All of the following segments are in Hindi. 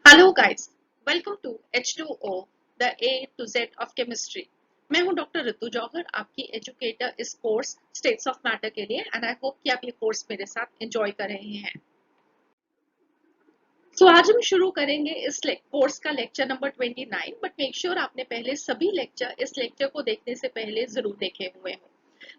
Hello guys, welcome to H2O, the A to Z of Chemistry। मैं हूं डॉक्टर ऋतु जौहर, आपकी एजुकेटर इस कोर्स स्टेट्स ऑफ मैटर के लिए एंड आई होप कि आप ये कोर्स मेरे साथ एंजॉय कर रहे हैं। आज हम शुरू करेंगे इस कोर्स का lecture number 29, but make sure आपने पहले सभी लेक्चर इस लेक्चर को देखने से पहले जरूर देखे हुए हों।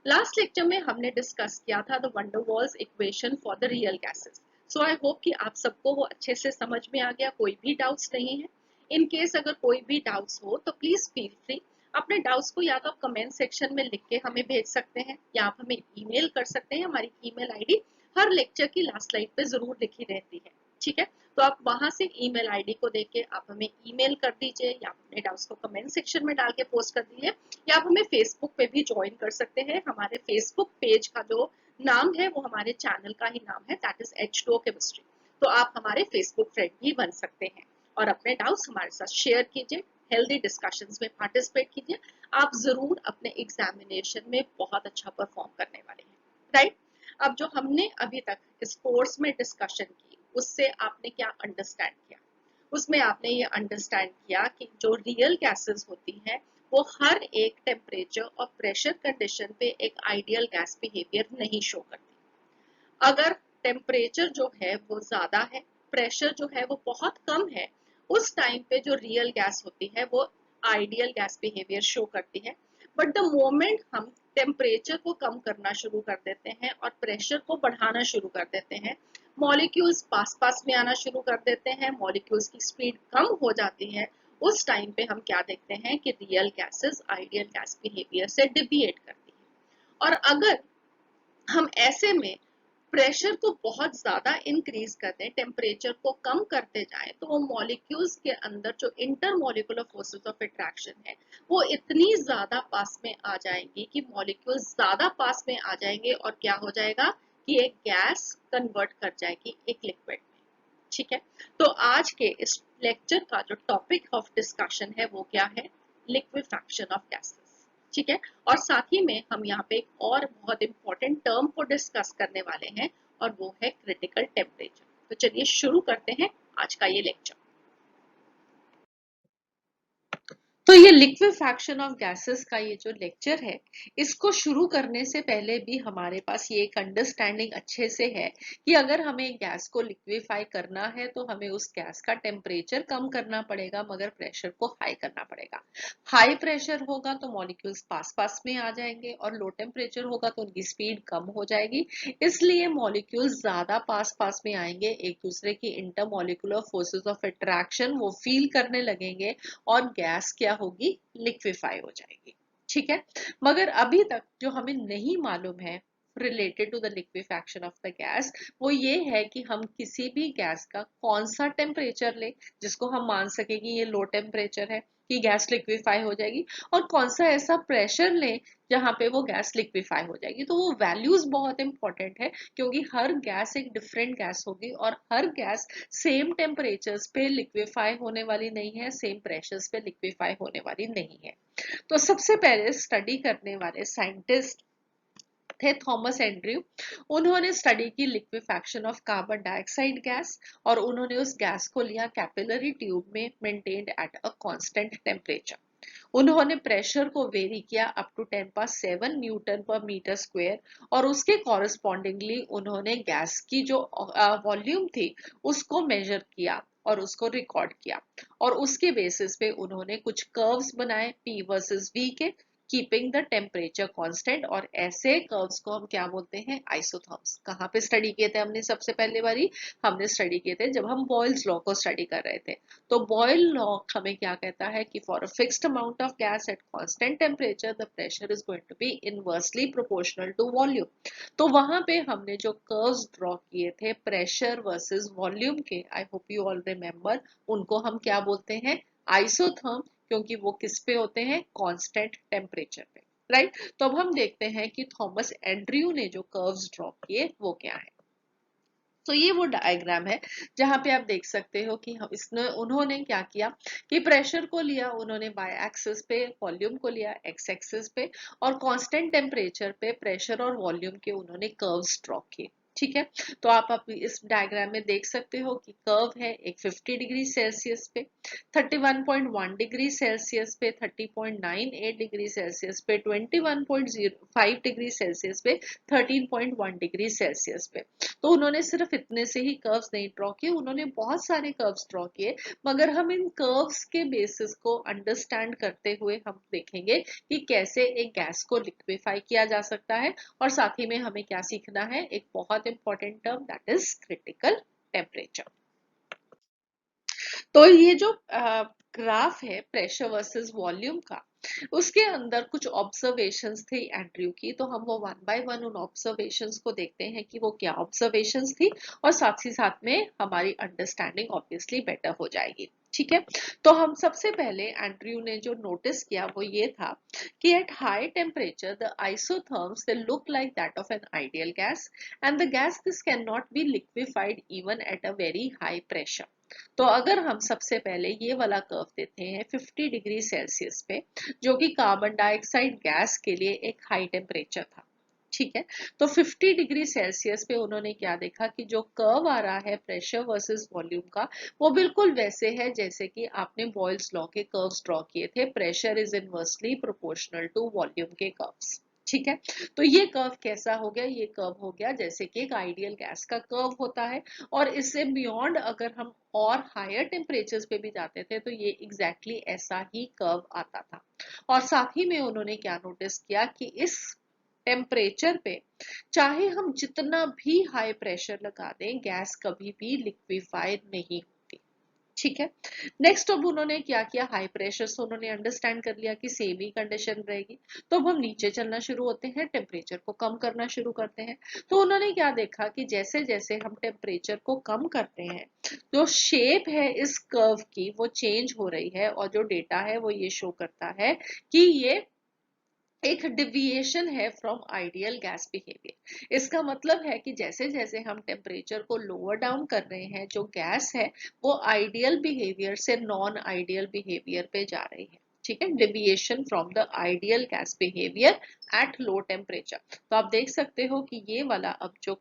लास्ट लेक्चर में हमने डिस्कस किया था the Van der Waals equation for the real gases. So I hope कि आप सबको वो अच्छे से समझ में आ गया, कोई भी डाउट्स नहीं है। इन केस अगर कोई भी डाउट्स हो तो प्लीज फील फ्री, अपने डाउट्स को या तो आप कमेंट सेक्शन में लिख के हमें भेज सकते हैं या आप हमें ईमेल कर सकते हैं। हमारी ईमेल आईडी हर लेक्चर की लास्ट स्लाइड पे जरूर लिखी रहती है, ठीक है। तो आप वहां से ईमेल आईडी को देख के आप हमें ईमेल कर दीजिए या अपने डाउट्स को कमेंट सेक्शन में डाल के पोस्ट कर दीजिए, या आप हमें फेसबुक पे भी ज्वाइन कर सकते हैं। हमारे फेसबुक पेज का जो नाम है वो हमारे चैनल का ही नाम है, दैट इज H2O केमिस्ट्री। तो आप हमारे फेसबुक फ्रेंड भी बन सकते हैं और अपने डाउट्स हमारे साथ शेयर कीजिए, हेल्दी डिस्कशंस में पार्टिसिपेट कीजिए। आप जरूर अपने एग्जामिनेशन में बहुत अच्छा परफॉर्म करने वाले हैं, राइट। अब जो हमने अभी तक इस कोर्स में डिस्कशन की उससे आपने क्या अंडरस्टैंड किया? उसमें आपने ये अंडरस्टैंड किया कि जो रियल गैसेस होती हैं वो हर एक टेम्परेचर और प्रेशर कंडीशन पे एक आइडियल गैस बिहेवियर नहीं शो करती। अगर टेम्परेचर जो है वो ज्यादा है, प्रेशर जो है वो बहुत कम है, उस टाइम पे जो रियल गैस होती है वो आइडियल गैस बिहेवियर शो करती है। बट द मोमेंट हम टेम्परेचर को कम करना शुरू कर देते हैं और प्रेशर को बढ़ाना शुरू कर देते हैं, मॉलिक्यूल्स पास पास में आना शुरू कर देते हैं, मॉलिक्यूल्स की स्पीड कम हो जाती है, उस टाइम पे हम क्या देखते हैं कि real gases ideal gas behaviour से डिविएट करती है। और अगर हम ऐसे में प्रेशर को बहुत ज्यादा इंक्रीज कर दें, टेम्परेचर को कम करते जाएं, तो वो मॉलिक्यूल्स के अंदर जो इंटरमॉलिक्यूलर फोर्सेस ऑफ अट्रैक्शन है वो इतनी ज्यादा पास में आ जाएंगी कि मॉलिक्यूल्स ज्यादा पास में आ जाएंगे और क्या हो जाएगा कि एक गैस कन्वर्ट कर जाएगी एक लिक्विड में, ठीक है। तो आज के इस लेक्चर का जो टॉपिक ऑफ डिस्कशन है वो क्या है? लिक्विफैक्शन ऑफ गैसेस, ठीक है। और साथ ही में हम यहाँ पे एक और बहुत इंपॉर्टेंट टर्म को डिस्कस करने वाले हैं और वो है क्रिटिकल टेम्परेचर। तो चलिए शुरू करते हैं आज का ये लेक्चर। तो ये लिक्विफैक्शन ऑफ गैसेस का ये जो लेक्चर है, इसको शुरू करने से पहले भी हमारे पास ये एक अंडरस्टैंडिंग अच्छे से है कि अगर हमें गैस को लिक्विफाई करना है तो हमें उस गैस का टेम्परेचर कम करना पड़ेगा मगर प्रेशर को हाई करना पड़ेगा। हाई प्रेशर होगा तो मॉलिक्यूल्स पास पास में आ जाएंगे और लो टेम्परेचर होगा तो उनकी स्पीड कम हो जाएगी, इसलिए मॉलिक्यूल्स ज्यादा पास पास में आएंगे, एक दूसरे की इंटरमॉलिक्यूलर फोर्सेस ऑफ अट्रैक्शन वो फील करने लगेंगे और गैस क्या होगी? लिक्विफाई हो जाएगी, ठीक है। मगर अभी तक जो हमें नहीं मालूम है related to the liquefaction of the gas, वो ये है कि हम किसी भी गैस का कौन सा टेम्परेचर ले जिसको हम मान सके कि ये लो टेम्परेचर है कि गैस लिक्विफाई हो जाएगी, और कौन सा ऐसा प्रेशर ले जहां पे वो गैस लिक्विफाई हो जाएगी। तो वो वैल्यूज बहुत इंपॉर्टेंट है क्योंकि हर गैस एक डिफरेंट गैस होगी और हर गैस सेम टेम्परेचर्स पे लिक्विफाई होने वाली नहीं है, सेम प्रेशर्स पे लिक्विफाई होने वाली नहीं है। तो सबसे पहले स्टडी करने वाले साइंटिस्ट थे थॉमस एंड्रयू। उन्होंने स्टडी की liquefaction of carbon dioxide gas और उन्होंने उस गैस को लिया कैपिलरी ट्यूब में maintained at a constant temperature. उन्होंने प्रेशर को वेरी किया अप टू 10⁻7 न्यूटन पर मीटर स्क्वायर और उसके कॉरेस्पॉन्डिंगली उन्होंने गैस की जो वॉल्यूम थी उसको मेजर किया और उसको रिकॉर्ड किया और उसके बेसिस पे उन्होंने कुछ कर्व्स बनाए P वर्सेस V के, कीपिंग द टेम्परेचर कांस्टेंट, और ऐसे कर्व्स को हम क्या बोलते हैं? आइसोथर्म्स। कहाँ पे स्टडी किए थे हमने? सबसे पहले बारी हमने स्टडी किए थे जब हम बॉयल्स लॉ को स्टडी कर रहे थे। तो बॉयल लॉ हमें क्या कहता है कि for a fixed amount of gas at constant temperature the pressure is going to be inversely proportional to volume. तो वहां पे हमने जो कर्व्स ड्रॉ किए थे प्रेशर वर्सेस वॉल्यूम के, आई होप यू ऑल रिमेम्बर, उनको हम क्या बोलते हैं? आइसोथर्म, क्योंकि वो किस पे होते हैं? कांस्टेंट टेम्परेचर पे, राइट। तो अब हम देखते हैं कि थॉमस एंड्रयू ने जो कर्व्स ड्रॉ किए वो क्या है। तो ये वो डायग्राम है जहां पे आप देख सकते हो कि हम इसने उन्होंने क्या किया कि प्रेशर को लिया उन्होंने वाई एक्सिस पे, वॉल्यूम को लिया एक्स एक्सिस पे, और कांस्टेंट टेम्परेचर पे प्रेशर और वॉल्यूम के उन्होंने कर्व्स ड्रॉ किए, ठीक है। तो आप इस डायग्राम में देख सकते हो कि कर्व है एक 50 डिग्री सेल्सियस पे, 31.1 डिग्री सेल्सियस पे, 30.98 डिग्री सेल्सियस पे, 21.05 डिग्री सेल्सियस पे, 13.1 डिग्री सेल्सियस पे। तो उन्होंने सिर्फ इतने से ही कर्व्स नहीं ड्रॉ किए, उन्होंने बहुत सारे कर्व्स ड्रॉ किए, मगर हम इन कर्व्स के बेसिस को अंडरस्टैंड करते हुए हम देखेंगे कि कैसे एक गैस को लिक्विफाई किया जा सकता है। और साथ ही में हमें क्या सीखना है, एक बहुत important term, that is critical temperature. तो ये जो ग्राफ है प्रेशर वर्सेस वॉल्यूम का, उसके अंदर कुछ ऑब्जर्वेशंस थी एंड्रयू की, तो हम वो वन बाय वन उन ऑब्जर्वेशंस को देखते हैं कि वो क्या ऑब्जर्वेशंस थी, और साथ ही साथ में हमारी अंडरस्टैंडिंग ऑब्वियसली बेटर हो जाएगी। ठीक है। तो हम सबसे पहले एंड्रयू ने जो नोटिस किया वो ये था कि at high temperature the isotherms they look like that of an ideal gas, and the gas this can not be liquefied even at a very high pressure. तो अगर हम सबसे पहले ये वाला कर्व देते हैं 50 डिग्री सेल्सियस पे, जो कि कार्बन डाइऑक्साइड गैस के लिए एक हाई टेम्परेचर था। ठीक है। तो 50 डिग्री सेल्सियस पे उन्होंने क्या देखा कि जो कर्व आ रहा है प्रेशर वर्सेस वॉल्यूम का, वो बिल्कुल वैसे है जैसे कि आपने बॉयल्स लॉ के कर्व्स ड्रॉ किए थे, pressure is inversely proportional to volume के कर्व्स। ठीक है। तो ये कर्व कैसा हो गया, ये कर्व हो गया जैसे कि एक आइडियल गैस का कर्व होता है, और इससे बियॉन्ड अगर हम और हायर टेम्परेचर्स पे भी जाते थे तो ये एग्जैक्टली ऐसा ही कर्व आता था। और साथ ही में उन्होंने क्या नोटिस किया कि इस टेम्परेचर पे चाहे हम जितना भी हाई प्रेशर लगा दें, गैस कभी भी लिक्विफाई नहीं होती। ठीक है। नेक्स्ट अब उन्होंने क्या किया, हाई प्रेशर से उन्होंने अंडरस्टैंड कर लिया कि सेम ही कंडीशन रहेगी, तो अब हम नीचे चलना शुरू होते हैं, टेम्परेचर को कम करना शुरू करते हैं। तो उन्होंने क्या देखा कि जैसे जैसे हम टेम्परेचर को कम करते हैं, जो शेप है इस कर्व की वो चेंज हो रही है, और जो डेटा है वो ये शो करता है कि ये एक डिविएशन है फ्रॉम आइडियल गैस बिहेवियर। इसका मतलब है कि जैसे जैसे हम टेम्परेचर को लोअर डाउन कर रहे हैं, जो गैस है वो आइडियल बिहेवियर से नॉन आइडियल बिहेवियर पे जा रही है। ठीक है। Deviation from the ideal gas behaviour at low temperature. तो आप देख सकते हो कि ये वाला अब जो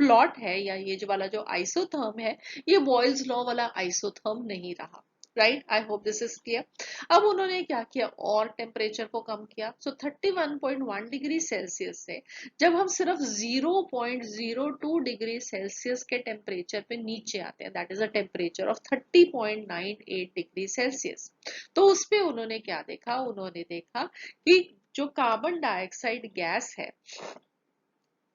प्लॉट है, या ये जो वाला जो आइसोथर्म है, ये बॉयल्स लॉ वाला आइसोथर्म नहीं रहा। Right, I hope this is clear. अब उन्होंने क्या किया, और टेम्परेचर को कम किया। सो 31.1 डिग्री सेल्सियस से जब हम सिर्फ 0.02 डिग्री सेल्सियस के टेम्परेचर पे नीचे आते हैं, that is a temperature of 30.98 degree Celsius, तो उस पे उन्होंने क्या देखा, उन्होंने देखा कि जो कार्बन डाइऑक्साइड गैस है,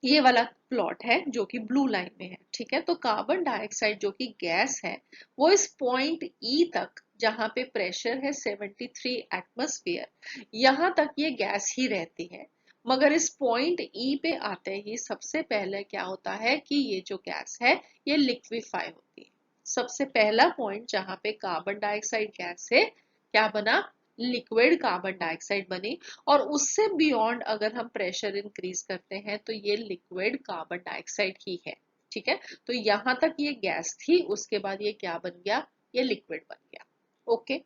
ये वाला प्लॉट है जो कि ब्लू लाइन में है। ठीक है। तो कार्बन डाइऑक्साइड जो कि गैस है, वो इस पॉइंट ई तक, जहां पे प्रेशर है 73 एटमॉस्फेयर, यहां तक ये गैस ही रहती है। मगर इस पॉइंट ई पे आते ही सबसे पहले क्या होता है कि ये जो गैस है ये लिक्विफाई होती है। सबसे पहला पॉइंट जहां पे कार्बन डाइऑक्साइड गैस है, क्या बना, लिक्विड कार्बन डाइऑक्साइड बनी। और उससे बियॉन्ड अगर हम प्रेशर इंक्रीज करते हैं तो ये लिक्विड कार्बन डाइऑक्साइड ही है। ठीक है। तो यहां तक ये गैस थी, उसके बाद ये क्या बन गया, ये लिक्विड बन गया। ओके।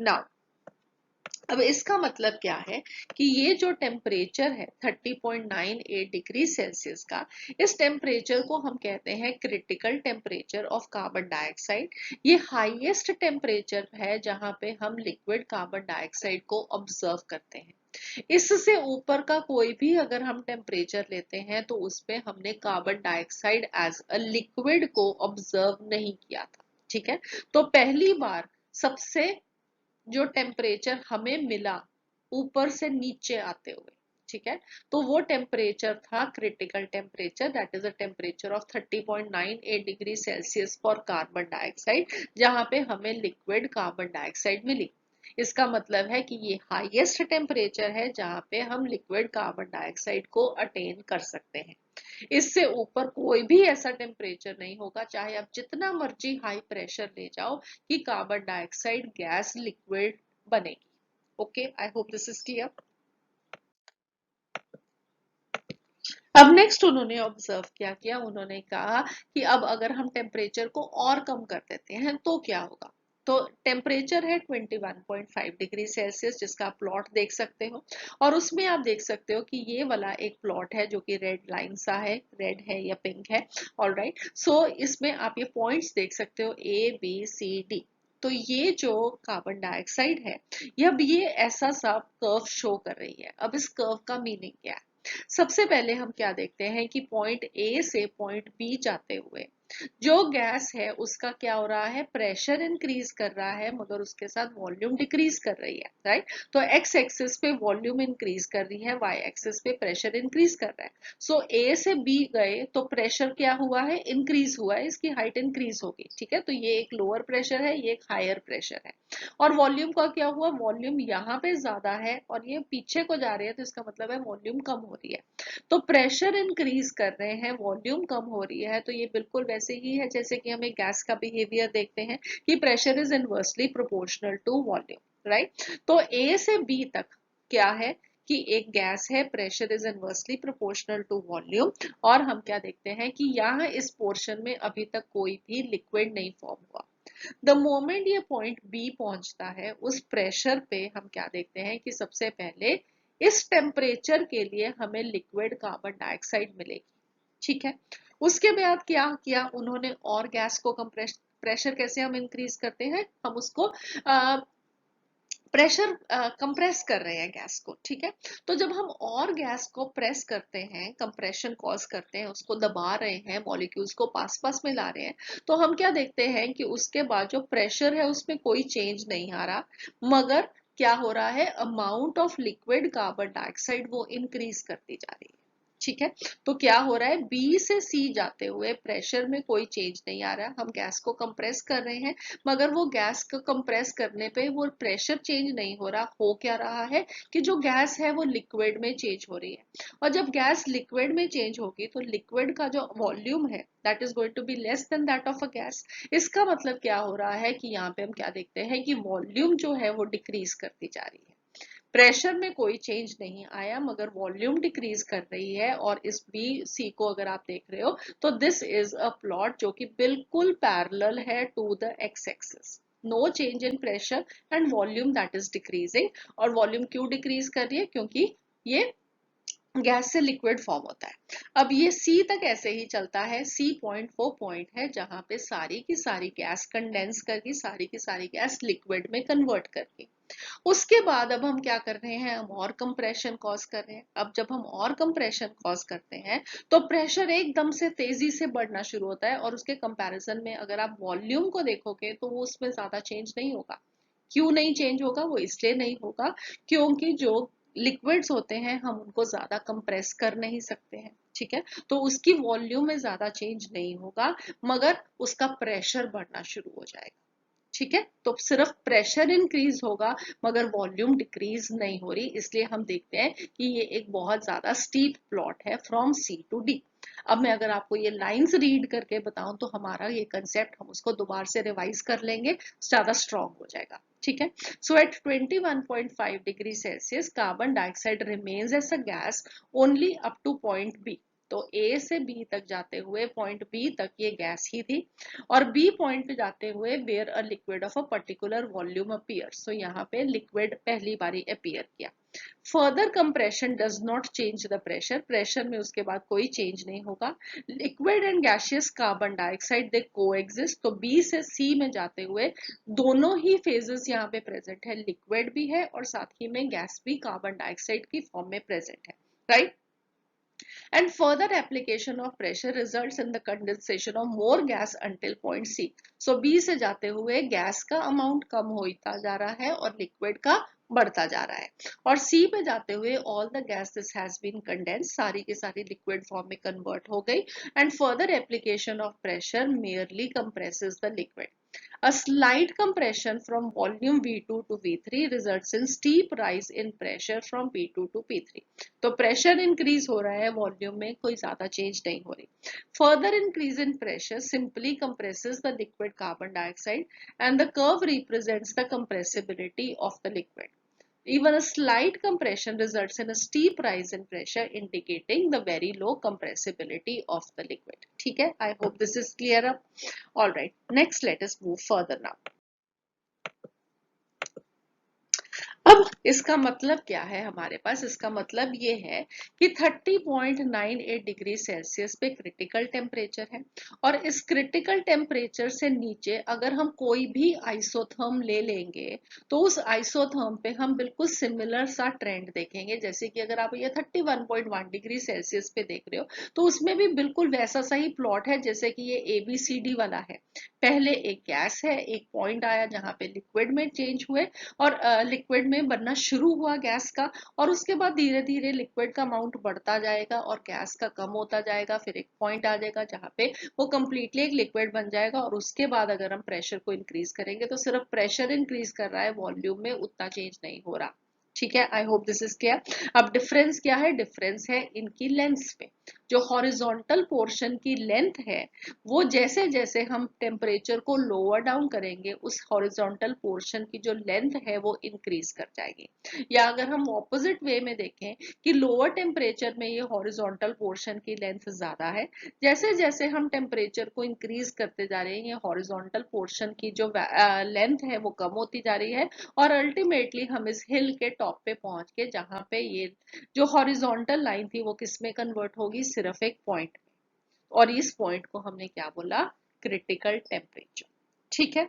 नाउ अब इसका मतलब क्या है कि ये जो टेम्परेचर है 30.98 डिग्री सेल्सियस का, इस टेम्परेचर को हम कहते हैं critical temperature of carbon dioxide. ये हाईएस्ट टेम्परेचर है जहां पे हम लिक्विड कार्बन डाइऑक्साइड को ऑब्जर्व करते हैं। इससे ऊपर का कोई भी अगर हम टेम्परेचर लेते हैं तो उसमें हमने carbon dioxide as a liquid को ऑब्जर्व नहीं किया था। ठीक है। तो पहली बार सबसे जो टेम्परेचर हमें मिला ऊपर से नीचे आते हुए, ठीक है, तो वो टेम्परेचर था critical temperature, that is a temperature of 30.98 degree Celsius for carbon dioxide, जहां पे हमें लिक्विड कार्बन डाइऑक्साइड मिली। इसका मतलब है कि ये हाईएस्ट टेम्परेचर है जहां पे हम लिक्विड कार्बन डाइऑक्साइड को अटेन कर सकते हैं। इससे ऊपर कोई भी ऐसा टेम्परेचर नहीं होगा, चाहे आप जितना मर्जी हाई प्रेशर ले जाओ, कि कार्बन डाइऑक्साइड गैस लिक्विड बनेगी। Okay, I hope this is clear. अब नेक्स्ट उन्होंने ऑब्जर्व क्या किया, उन्होंने कहा कि अब अगर हम टेम्परेचर को और कम कर देते हैं तो क्या होगा। तो टेम्परेचर है 21.5 डिग्री सेल्सियस, जिसका आप प्लॉट देख सकते हो। और उसमें आप देख सकते हो कि ये वाला एक प्लॉट है जो कि रेड लाइन सा है, रेड है या पिंक है। ऑल राइट, सो इसमें आप ये पॉइंट्स देख सकते हो A B C D। तो ये जो कार्बन डाइऑक्साइड है, ये अब ये ऐसा सा कर्व शो कर रही है। अब इस कर्व का मीनिंग क्या है? सबसे पहले हम क्या देखते हैं कि पॉइंट ए से पॉइंट बी जाते हुए जो गैस है उसका क्या हो रहा है, प्रेशर इंक्रीज कर रहा है, मगर उसके साथ वॉल्यूम डिक्रीज कर रही है। राइट, तो एक्स एक्सिस पे वॉल्यूम इंक्रीज कर रही है, वाई एक्सिस पे प्रेशर इंक्रीज कर रहा है। सो ए से बी गए तो प्रेशर क्या हुआ है, इंक्रीज हुआ है, इसकी हाइट इंक्रीज होगी। ठीक है, तो ये एक लोअर प्रेशर है, ये एक हायर प्रेशर है। और वॉल्यूम का क्या हुआ, वॉल्यूम यहाँ पे ज्यादा है और ये पीछे को जा रही है, तो इसका मतलब है वॉल्यूम कम हो रही है। तो प्रेशर इंक्रीज कर रहे हैं, वॉल्यूम कम हो रही है, तो ये बिल्कुल वैसे ही है जैसे कि हमें गैस का बिहेवियर देखते हैं कि pressure is inversely proportional to volume. Right, तो ए से बी तक क्या है कि एक गैस है, pressure is inversely proportional to volume. और हम क्या देखते हैं कि यहाँ इस पोर्शन में अभी तक कोई भी लिक्विड नहीं फॉर्म हुआ। द मोमेंट ये पॉइंट बी पहुंचता है, उस प्रेशर पे हम क्या देखते हैं कि सबसे पहले इस टेम्परेचर के लिए हमें लिक्विड कार्बन डाइऑक्साइड मिलेगी। ठीक है, उसके बाद क्या किया उन्होंने, और गैस को कंप्रेस, प्रेशर कैसे हम इंक्रीज करते हैं, हम उसको प्रेशर कंप्रेस कर रहे हैं गैस को। ठीक है, तो जब हम और गैस को प्रेस करते हैं, कंप्रेशन कॉज करते हैं, उसको दबा रहे हैं, मॉलिक्यूल्स को पास पास में ला रहे हैं, तो हम क्या देखते हैं कि उसके बाद जो प्रेशर है उसमें कोई चेंज नहीं आ रहा, मगर क्या हो रहा है, amount of liquid carbon dioxide वो इंक्रीज करती जा रही है। ठीक है, तो क्या हो रहा है, बी से सी जाते हुए प्रेशर में कोई चेंज नहीं आ रहा, हम गैस को कंप्रेस कर रहे हैं, मगर वो गैस को कंप्रेस करने पे वो प्रेशर चेंज नहीं हो रहा। हो क्या रहा है कि जो गैस है वो लिक्विड में चेंज हो रही है। और जब गैस लिक्विड में चेंज होगी तो लिक्विड का जो वॉल्यूम है that is going to be less than that of a gas. इसका मतलब क्या हो रहा है कि यहाँ पे हम क्या देखते हैं कि वॉल्यूम जो है वो डिक्रीज करती जा रही है। प्रेशर में कोई चेंज नहीं आया, मगर वॉल्यूम डिक्रीज कर रही है। और इस बी सी को अगर आप देख रहे हो तो दिस इज अ प्लॉट जो कि बिल्कुल पैरेलल है to the X axis. No change in pressure and volume that is decreasing. और वॉल्यूम क्यों डिक्रीज कर रही है, क्योंकि ये गैस से लिक्विड फॉर्म होता है। अब ये सी तक ऐसे ही चलता है। सी पॉइंट वो पॉइंट है जहां पे सारी की सारी गैस कंडेंस करके सारी की सारी गैस लिक्विड में कन्वर्ट करके, उसके बाद अब हम क्या कर रहे हैं, हम और कंप्रेशन कॉज कर रहे हैं। अब जब हम और कंप्रेशन कॉज करते हैं तो प्रेशर एकदम से तेजी से बढ़ना शुरू होता है, और उसके कंपैरिजन में अगर आप वॉल्यूम को देखोगे तो वो उसमें ज्यादा चेंज नहीं होगा। क्यों नहीं चेंज होगा, वो इसलिए नहीं होगा क्योंकि जो लिक्विड्स होते हैं हम उनको ज्यादा कंप्रेस कर नहीं सकते हैं। ठीक है, तो उसकी वॉल्यूम में ज्यादा चेंज नहीं होगा, मगर उसका प्रेशर बढ़ना शुरू हो जाएगा। ठीक है, तो सिर्फ प्रेशर इंक्रीज होगा मगर वॉल्यूम डिक्रीज नहीं हो रही। इसलिए हम देखते हैं कि ये एक बहुत ज्यादा स्टीप प्लॉट है फ्रॉम सी टू डी। अब मैं अगर आपको ये लाइंस रीड करके बताऊं तो हमारा ये कंसेप्ट हम उसको दोबारा से रिवाइज कर लेंगे, ज्यादा स्ट्रॉन्ग हो जाएगा। ठीक है, so at 21.5 degree Celsius carbon dioxide remains as a gas only up to point B. तो ए से बी तक जाते हुए पॉइंट बी तक ये गैस ही थी। और बी पॉइंट पे जाते हुए where a liquid of a particular volume appear, so यहाँ पे लिक्विड पहली बारी अपीयर किया। Further compression does not change the pressure, pressure में उसके बाद कोई चेंज नहीं होगा। Liquid and gaseous carbon dioxide they coexist, तो बी से सी में जाते हुए दोनों ही फेजेस यहाँ पे प्रेजेंट है, लिक्विड भी है और साथ ही में गैस भी कार्बन डाइऑक्साइड की फॉर्म में प्रेजेंट है। Right, and further application of pressure results in the condensation of more gas until point C. So B से जाते हुए गैस का अमाउंट कम होता जा रहा है और लिक्विड का बढ़ता जा रहा है। और C पे जाते हुए all the gases has been condensed, सारी की सारी लिक्विड फॉर्म में कन्वर्ट हो गई। and further application of pressure merely compresses the liquid. A slight compression from volume V2 to V3 results in steep rise in pressure from P2 to P3. तो प्रेशर इंक्रीज हो रहा है, वॉल्यूम में कोई ज्यादा चेंज नहीं हो रही। Further increase in pressure simply compresses the liquid carbon dioxide and the curve represents the compressibility of the liquid. Even a slight compression results in a steep rise in pressure indicating the very low compressibility of the liquid. ठीक है, I hope this is clear up. All right, next let us move further now. अब इसका मतलब क्या है हमारे पास? इसका मतलब ये है कि 30.98 डिग्री सेल्सियस पे क्रिटिकल टेम्परेचर है, और इस क्रिटिकल टेम्परेचर से नीचे अगर हम कोई भी आइसोथर्म ले लेंगे तो उस आइसोथर्म पे हम बिल्कुल सिमिलर सा ट्रेंड देखेंगे। जैसे कि अगर आप ये 31.1 डिग्री सेल्सियस पे देख रहे हो तो उसमें भी बिल्कुल वैसा सा ही प्लॉट है जैसे कि ये ABCD वाला है। पहले एक गैस है, एक पॉइंट आया जहां पे लिक्विड में चेंज हुए और लिक्विड में बनना शुरू हुआ गैस का, और उसके बाद धीरे धीरे लिक्विड का अमाउंट बढ़ता जाएगा और गैस का कम होता जाएगा। फिर एक पॉइंट आ जाएगा जहाँ पे वो कंप्लीटली एक लिक्विड बन जाएगा, और उसके बाद अगर हम प्रेशर को इंक्रीज करेंगे तो सिर्फ प्रेशर इंक्रीज कर रहा है, वॉल्यूम में उतना चेंज नहीं हो रहा। ठीक है, I hope this is clear. अब डिफरेंस क्या है? डिफरेंस है इनकी लेंथ्स पे। जो हॉरिजॉन्टल पोर्शन की लेंथ है वो जैसे जैसे हम टेम्परेचर को लोअर डाउन करेंगे उस हॉरिजॉन्टल पोर्शन की जो लेंथ है वो इंक्रीज कर जाएगी। या अगर हम ऑपोजिट वे में देखें कि लोअर टेम्परेचर में ये हॉरिजॉन्टल पोर्शन की लेंथ ज्यादा है, जैसे जैसे हम टेम्परेचर को इंक्रीज करते जा रहे हैं ये हॉरिजॉन्टल पोर्शन की जो लेंथ है वो कम होती जा रही है, और अल्टीमेटली हम इस हिल के टॉप पे पहुंच के जहां पे ये जो हॉरिजॉन्टल लाइन थी वो किस में कन्वर्ट होगी? सिर्फ एक पॉइंट में। और इस पॉइंट को हमने क्या बोला? Critical temperature. ठीक है।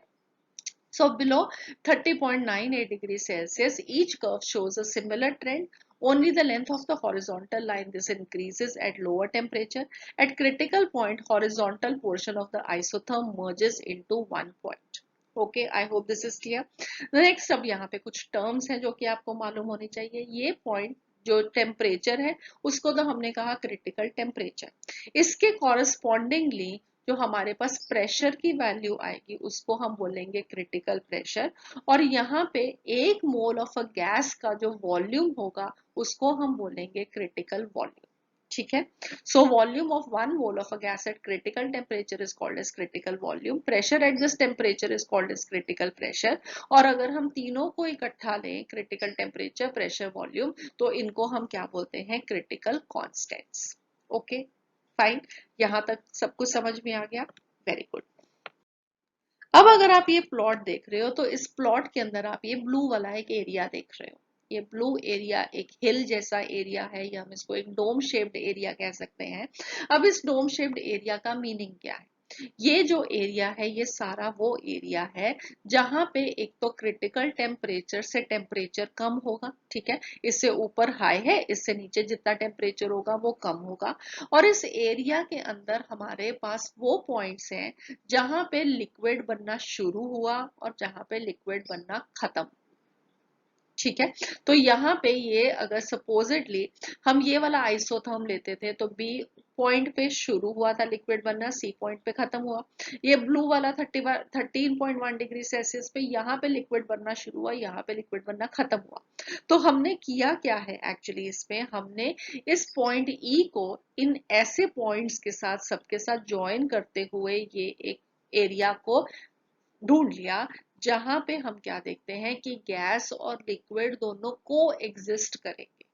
So below 30.98 degrees Celsius, each curve shows a similar trend. Only the length of the horizontal line this increases at lower temperature. At critical point, horizontal portion of the isotherm merges into one point. Okay, I hope this is clear. Next, अब यहाँ पे कुछ terms हैं जो कि आपको मालूम होनी चाहिए। ये point जो टेम्परेचर है उसको तो हमने कहा क्रिटिकल टेम्परेचर। इसके कॉरस्पॉन्डिंगली जो हमारे पास प्रेशर की वैल्यू आएगी उसको हम बोलेंगे क्रिटिकल प्रेशर, और यहाँ पे एक मोल ऑफ अ गैस का जो वॉल्यूम होगा उसको हम बोलेंगे क्रिटिकल वॉल्यूम। ठीक है। So volume of one mole of a gas at critical temperature is called as critical volume. Pressure at this temperature is called as critical pressure. और अगर हम तीनों को इकट्ठा लें, क्रिटिकल टेम्परेचर, प्रेशर, वॉल्यूम, तो इनको हम क्या बोलते हैं? Critical constants. Okay, fine. यहां तक सब कुछ समझ में आ गया? Very good. अब अगर आप ये प्लॉट देख रहे हो तो इस प्लॉट के अंदर आप ये ब्लू वाला एक एरिया देख रहे हो। ये ब्लू एरिया एक हिल जैसा एरिया है, या हम इसको एक डोम शेप्ड एरिया कह सकते हैं। अब इस डोम शेप्ड एरिया का मीनिंग क्या है? ये जो एरिया है ये सारा वो एरिया है जहां पे एक तो क्रिटिकल टेम्परेचर से टेम्परेचर कम होगा। ठीक है, इससे ऊपर हाई है, इससे नीचे जितना टेम्परेचर होगा वो कम होगा। और इस एरिया के अंदर हमारे पास वो पॉइंट्स हैं जहां पे लिक्विड बनना शुरू हुआ और जहां पे लिक्विड बनना खत्म। ठीक है। तो यहाँ पे ये अगर सपोजिटली हम ये वाला आइसोथर्म लेते थे तो बी पॉइंट पे शुरू हुआ था लिक्विड बनना, सी पॉइंट पे खत्म हुआ। ये ब्लू वाला 13.1 डिग्री सेल्सियस पे यहाँ पे लिक्विड बनना शुरू हुआ, यहाँ पे लिक्विड बनना खत्म हुआ। तो हमने किया क्या है एक्चुअली? इसमें हमने इस पॉइंट ई को इन ऐसे पॉइंट्स के साथ सबके साथ ज्वाइन करते हुए ये एक एरिया को ढूंढ लिया जहां पे हम क्या देखते हैं कि गैस और लिक्विड दोनों को एग्जिस्ट करेंगे।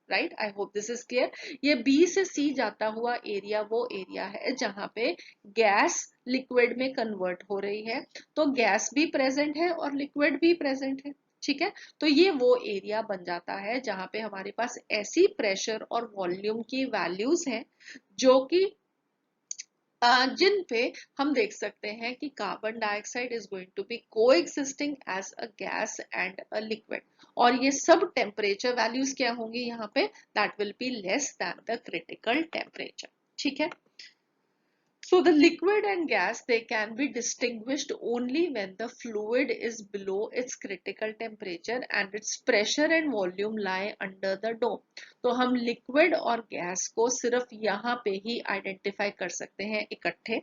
Right, I hope this is clear. ये बी से सी जाता हुआ एरिया वो एरिया है जहां पे गैस लिक्विड में कन्वर्ट हो रही है, तो गैस भी प्रेजेंट है और लिक्विड भी प्रेजेंट है। ठीक है। तो ये वो एरिया बन जाता है जहां पे हमारे पास ऐसी प्रेशर और वॉल्यूम की वैल्यूज हैं जो कि जिन पे हम देख सकते हैं कि carbon dioxide is going to be coexisting as a gas and a liquid. और ये सब टेम्परेचर वैल्यूज क्या होंगी यहाँ पे? That will be less than the critical temperature. ठीक है। So the liquid and gas, they can be distinguished only when the fluid is below its critical temperature and its pressure and volume lie under the dome. तो हम liquid और gas को सिर्फ यहाँ पे ही identify कर सकते हैं इकट्ठे।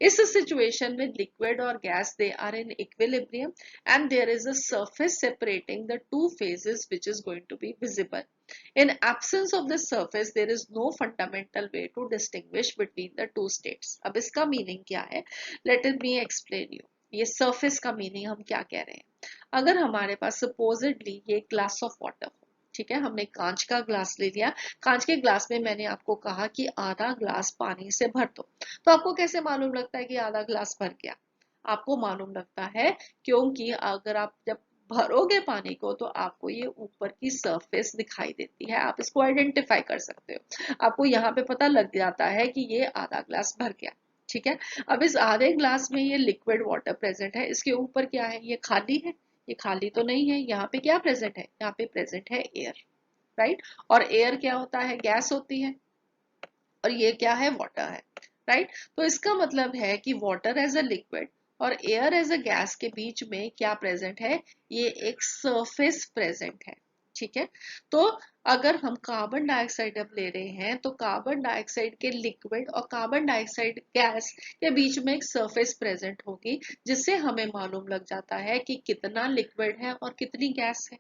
इस situation में liquid और gas they are in equilibrium and there is a surface separating the two phases which is going to be visible. In absence of this surface, there is no fundamental way to distinguish between the two states. अब इसका मीनिंग क्या है? Let me explain you. ये surface का मीनिंग हम क्या कह रहे हैं? अगर हमारे पास supposedly ये ग्लास ऑफ वाटर हो, ठीक है, हमने कांच का ग्लास ले लिया। कांच के ग्लास में मैंने आपको कहा कि आधा ग्लास पानी से भर दो, तो आपको कैसे मालूम लगता है कि आधा ग्लास भर गया? आपको मालूम लगता है क्योंकि अगर आप जब भरोगे पानी को तो आपको ये ऊपर की सरफेस दिखाई देती है, आप इसको आइडेंटिफाई कर सकते हो। आपको यहाँ पे पता लग जाता है कि ये आधा ग्लास भर गया। ठीक है, अब इस आधे ग्लास में ये लिक्विड वाटर प्रेजेंट है, इसके ऊपर क्या है, ये खाली है। ये खाली तो नहीं है, यहाँ पे क्या प्रेजेंट है, यहाँ पे प्रेजेंट है एयर, राइट। और एयर क्या होता है, गैस होती है, और ये क्या है, वाटर है, राइट। तो इसका मतलब है कि वाटर एज अ लिक्विड और एयर एज अ गैस के बीच में क्या प्रेजेंट है, ये एक सरफेस प्रेजेंट है। ठीक है, तो अगर हम कार्बन डाइऑक्साइड अब ले रहे हैं तो कार्बन डाइऑक्साइड के लिक्विड और कार्बन डाइऑक्साइड गैस के बीच में एक सरफेस प्रेजेंट होगी, जिससे हमें मालूम लग जाता है कि कितना लिक्विड है और कितनी गैस है।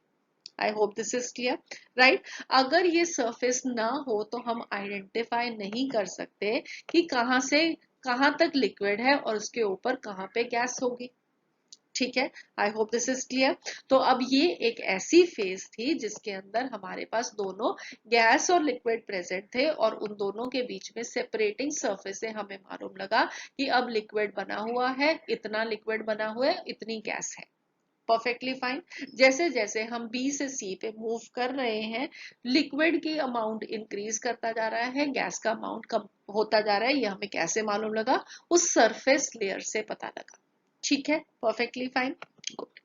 I hope this is clear, right. अगर ये सरफेस ना हो तो हम आइडेंटिफाई नहीं कर सकते कि कहाँ से कहाँ तक लिक्विड है और उसके ऊपर कहाँ पे गैस होगी। ठीक है, I hope this is clear. तो अब ये एक ऐसी फेज थी जिसके अंदर हमारे पास दोनों गैस और लिक्विड प्रेजेंट थे, और उन दोनों के बीच में सेपरेटिंग सरफेस से हमें मालूम लगा कि अब लिक्विड बना हुआ है, इतना लिक्विड बना हुआ है, इतनी गैस है। Perfectly fine. जैसे जैसे हम बी से सी पे मूव कर रहे हैं, लिक्विड की अमाउंट इंक्रीज करता जा रहा है, गैस का अमाउंट कम होता जा रहा है। ये हमें कैसे मालूम लगा, उस सरफेस लेयर से पता लगा। ठीक है, perfectly fine, good.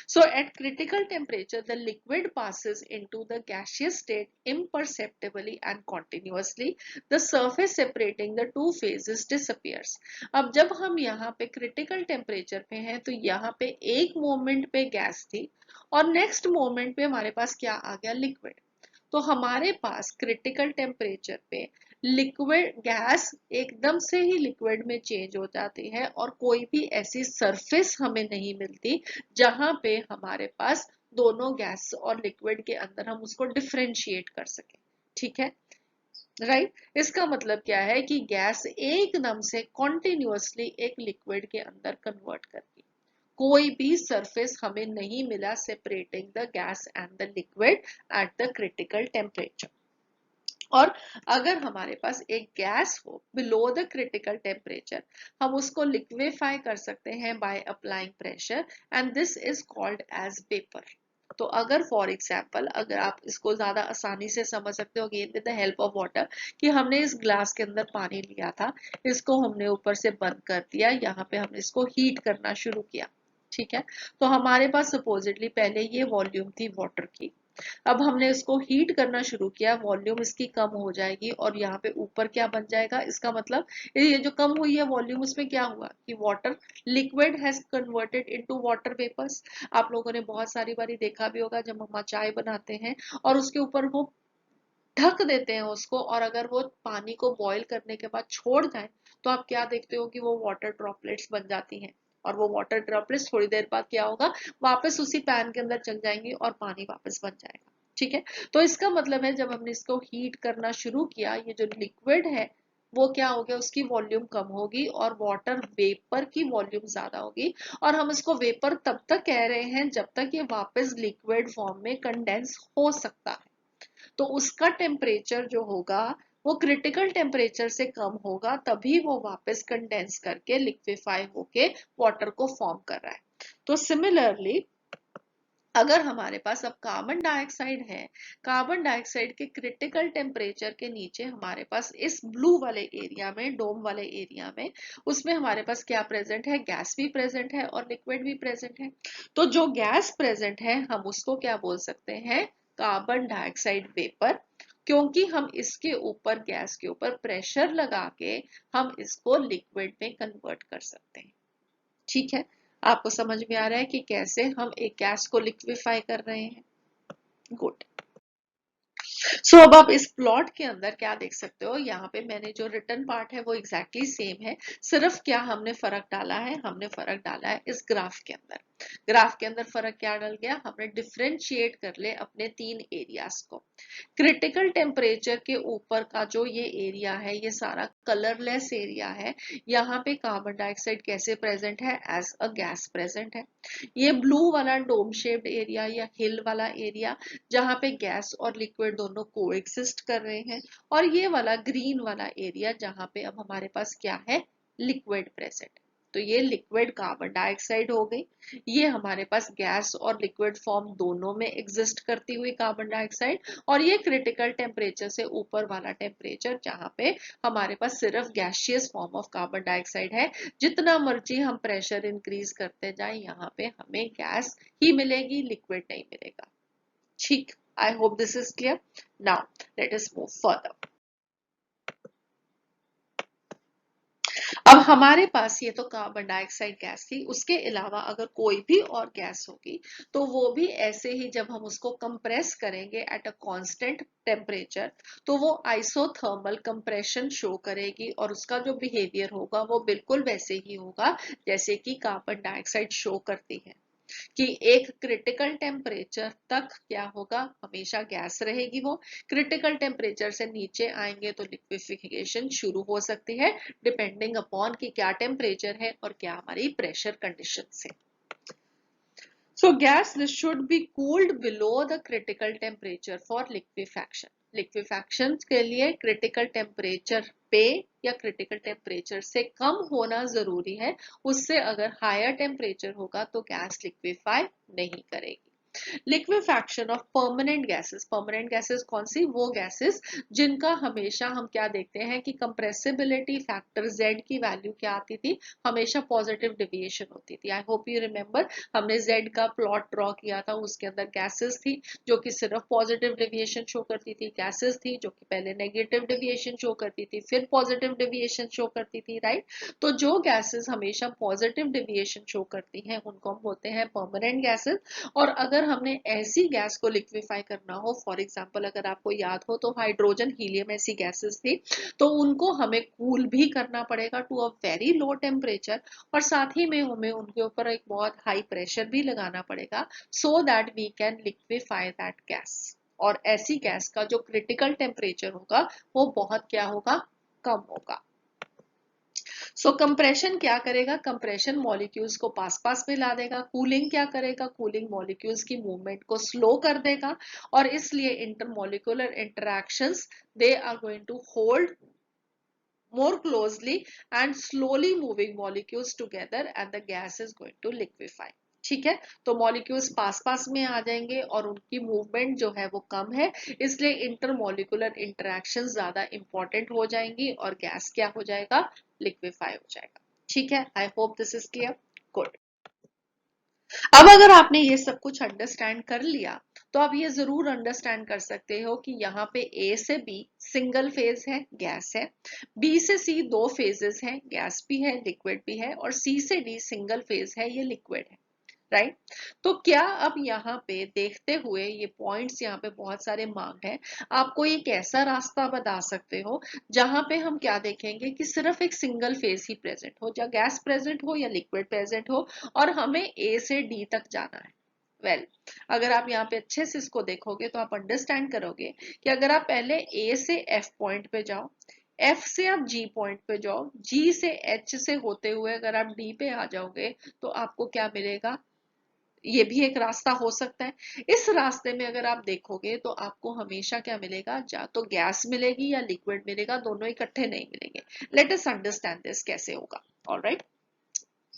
So at critical temperature, the liquid passes into the gaseous state imperceptibly and continuously. The surface separating the two phases disappears. अब जब हम यहाँ पे critical temperature पे हैं तो यहाँ पे एक मोमेंट पे गैस थी और नेक्स्ट मोमेंट पे हमारे पास क्या आ गया, लिक्विड। तो हमारे पास क्रिटिकल टेम्परेचर पे लिक्विड गैस एकदम से ही लिक्विड में चेंज हो जाती है, और कोई भी ऐसी सरफेस हमें नहीं मिलती जहां पे हमारे पास दोनों गैस और लिक्विड के अंदर हम उसको डिफरेंशिएट कर सके। ठीक है, राइट। इसका मतलब क्या है कि गैस एकदम से कॉन्टिन्यूअसली एक लिक्विड के अंदर कन्वर्ट करती, कोई भी सरफेस हमें नहीं मिला separating the gas and the liquid at the critical temperature. और अगर हमारे पास एक गैस हो बिलो द क्रिटिकल टेम्परेचर, हम उसको लिक्विफाई कर सकते हैं by applying pressure, and this is called as vapour. तो अगर फॉर एग्जाम्पल, अगर आप इसको ज्यादा आसानी से समझ सकते हो again with the help of water, कि हमने इस ग्लास के अंदर पानी लिया था, इसको हमने ऊपर से बंद कर दिया, यहाँ पे हमने इसको हीट करना शुरू किया। ठीक है, तो हमारे पास सपोजिटली पहले ये वॉल्यूम थी वाटर की, अब हमने इसको हीट करना शुरू किया, वॉल्यूम इसकी कम हो जाएगी और यहाँ पे ऊपर क्या बन जाएगा, इसका मतलब ये जो कम हुई है वॉल्यूम, उसमें क्या हुआ कि water liquid has converted into water vapours. आप लोगों ने बहुत सारी बारी देखा भी होगा जब हम चाय बनाते हैं और उसके ऊपर वो ढक देते हैं उसको, और अगर वो पानी को बॉईल करने के बाद छोड़ जाए तो आप क्या देखते हो कि वो वाटर ड्रॉपलेट्स बन जाती हैं, और वो वाटर ड्रॉपलेट्स थोड़ी देर बाद क्या होगा, वापस उसी पैन के अंदर चल जाएंगी और पानी वापस बन जाएगा। ठीक है, तो इसका मतलब है जब हमने इसको हीट करना शुरू किया, ये जो लिक्विड है वो क्या हो गया, उसकी वॉल्यूम कम होगी और वाटर वेपर की वॉल्यूम ज्यादा होगी, और हम इसको वेपर तब तक कह रहे हैं जब तक ये वापस लिक्विड फॉर्म में कंडेंस हो सकता है। तो उसका टेम्परेचर जो होगा वो क्रिटिकल टेम्परेचर से कम होगा, तभी वो वापस कंडेंस करके लिक्विफाई होके वाटर को फॉर्म कर रहा है। तो सिमिलरली अगर हमारे पास अब कार्बन डाइऑक्साइड है, कार्बन डाइऑक्साइड के क्रिटिकल टेम्परेचर के नीचे हमारे पास इस ब्लू वाले एरिया में, डोम वाले एरिया में, उसमें हमारे पास क्या प्रेजेंट है, गैस भी प्रेजेंट है और लिक्विड भी प्रेजेंट है। तो जो गैस प्रेजेंट है हम उसको क्या बोल सकते हैं, कार्बन डाइऑक्साइड वेपर, क्योंकि हम इसके ऊपर, गैस के ऊपर प्रेशर लगा के हम इसको लिक्विड में कन्वर्ट कर सकते हैं। ठीक है, आपको समझ में आ रहा है कि कैसे हम एक गैस को लिक्विफाई कर रहे हैं। गुड। सो अब आप इस प्लॉट के अंदर क्या देख सकते हो, यहाँ पे मैंने जो रिटर्न पार्ट है वो एग्जैक्टली सेम है, सिर्फ क्या हमने फर्क डाला है, हमने फर्क डाला है इस ग्राफ के अंदर। ग्राफ के अंदर फर्क क्या डल गया, हमने डिफरेंशिएट कर ले अपने तीन एरियाज को। क्रिटिकल टेम्परेचर के ऊपर का जो ये एरिया है ये सारा कलरलेस एरिया है, यहाँ पे कार्बन डाइऑक्साइड कैसे प्रेजेंट है, एज अ गैस प्रेजेंट है। ये ब्लू वाला डोम शेप्ड एरिया या हिल वाला एरिया जहाँ पे गैस और लिक्विड दोनों कोएग्जिस्ट कर रहे हैं, और ये वाला ग्रीन वाला एरिया जहाँ पे अब हमारे पास क्या है, लिक्विड प्रेजेंट। तो ये लिक्विड कार्बन डाइऑक्साइड हो गई। ये हमारे पास गैस और लिक्विड फॉर्म दोनों में एग्जिस्ट करती हुई कार्बन डाइऑक्साइड, और ये क्रिटिकल टेम्परेचर से ऊपर वाला टेम्परेचर जहाँ पे हमारे पास सिर्फ gaseous form of carbon dioxide है। जितना मर्जी हम प्रेशर इंक्रीज करते जाए यहाँ पे हमें गैस ही मिलेगी, लिक्विड नहीं मिलेगा। ठीक, आई hope this is clear. Now let us move further. अब हमारे पास ये तो कार्बन डाइऑक्साइड गैस थी, उसके अलावा अगर कोई भी और गैस होगी तो वो भी ऐसे ही जब हम उसको कंप्रेस करेंगे एट अ कांस्टेंट टेम्परेचर तो वो आइसोथर्मल कंप्रेशन शो करेगी, और उसका जो बिहेवियर होगा वो बिल्कुल वैसे ही होगा जैसे कि कार्बन डाइऑक्साइड शो करती है, कि एक क्रिटिकल टेम्परेचर तक क्या होगा, हमेशा गैस रहेगी। वो क्रिटिकल टेम्परेचर से नीचे आएंगे तो लिक्विफिकेशन शुरू हो सकती है, डिपेंडिंग अपॉन कि क्या टेम्परेचर है और क्या हमारी प्रेशर कंडीशन है। So gas this should be cooled below the critical temperature for liquefaction. Liquefaction के लिए क्रिटिकल टेम्परेचर पे या क्रिटिकल टेम्परेचर से कम होना जरूरी है, उससे अगर हायर टेम्परेचर होगा तो गैस लिक्विफाई नहीं करेगी। लिक्विफैक्शन ऑफ परमानेंट गैसेस कौन सी, वो गैसेस जिनका हमेशा हम क्या देखते हैं कि कंप्रेसिबिलिटी फैक्टर Z की वैल्यू क्या आती थी, हमेशा पॉजिटिव डेविएशन होती थी। आई होप यू रिमेम्बर, हमने Z का प्लॉट ड्रॉ किया था, उसके अंदर गैसेस थी जो कि सिर्फ पॉजिटिव डेविएशन शो करती थी, गैसेस थी जो कि पहले नेगेटिव डेविएशन शो करती थी फिर पॉजिटिव डेविएशन शो करती थी, राइट। तो जो गैसेस हमेशा पॉजिटिव डेविएशन शो करती हैं उनको हम बोलते हैं परमानेंट गैसेस। और अगर हमने ऐसी गैस को लिक्विफाई करना हो, फॉर एग्जांपल अगर आपको याद हो तो हाइड्रोजन हीलियम ऐसी गैसेस थी, तो उनको हमें कूल भी करना पड़ेगा to a very low temperature, और साथ ही में हमें उनके ऊपर एक बहुत हाई प्रेशर भी लगाना पड़ेगा so that we can liquefy that gas. और ऐसी गैस का जो क्रिटिकल टेम्परेचर होगा वो बहुत क्या होगा, कम होगा। सो कंप्रेशन क्या करेगा, कंप्रेशन मॉलिक्यूल्स को पास पास में ला देगा। कूलिंग क्या करेगा, कूलिंग मॉलिक्यूल्स की मूवमेंट को स्लो कर देगा, और इसलिए intermolecular interactions they are going to hold more closely and slowly moving molecules together and the gas is going to liquefy। ठीक है, तो मॉलिक्यूल्स पास पास में आ जाएंगे और उनकी मूवमेंट जो है वो कम है, इसलिए इंटरमॉलिक्यूलर इंटरेक्शन ज्यादा इंपॉर्टेंट हो जाएंगी और गैस क्या हो जाएगा, लिक्विफाई हो जाएगा। ठीक है, I hope this is clear, good. अब अगर आपने ये सब कुछ अंडरस्टैंड कर लिया तो आप ये जरूर अंडरस्टैंड कर सकते हो कि यहाँ पे ए से बी सिंगल फेज है, गैस है, बी से सी दो फेजेस हैं, गैस भी है लिक्विड भी है, और सी से डी सिंगल फेज है, ये लिक्विड है, राइट। तो क्या अब यहाँ पे देखते हुए ये पॉइंट्स यहाँ पे बहुत सारे मार्क्ड हैं, आपको एक ऐसा रास्ता बता सकते हो जहां पे हम क्या देखेंगे कि सिर्फ एक सिंगल फेज ही प्रेजेंट हो, या गैस प्रेजेंट हो या लिक्विड प्रेजेंट हो, और हमें ए से डी तक जाना है। वेल अगर आप यहाँ पे अच्छे से इसको देखोगे तो आप अंडरस्टैंड करोगे कि अगर आप पहले ए से एफ पॉइंट पे जाओ, एफ से आप जी पॉइंट पे जाओ, जी से एच से होते हुए अगर आप डी पे आ जाओगे तो आपको क्या मिलेगा, ये भी एक रास्ता हो सकता है। इस रास्ते में अगर आप देखोगे तो आपको हमेशा क्या मिलेगा, या तो गैस मिलेगी या लिक्विड मिलेगा, दोनों इकट्ठे नहीं मिलेंगे। लेट अस अंडरस्टैंड दिस कैसे होगा। ऑलराइट,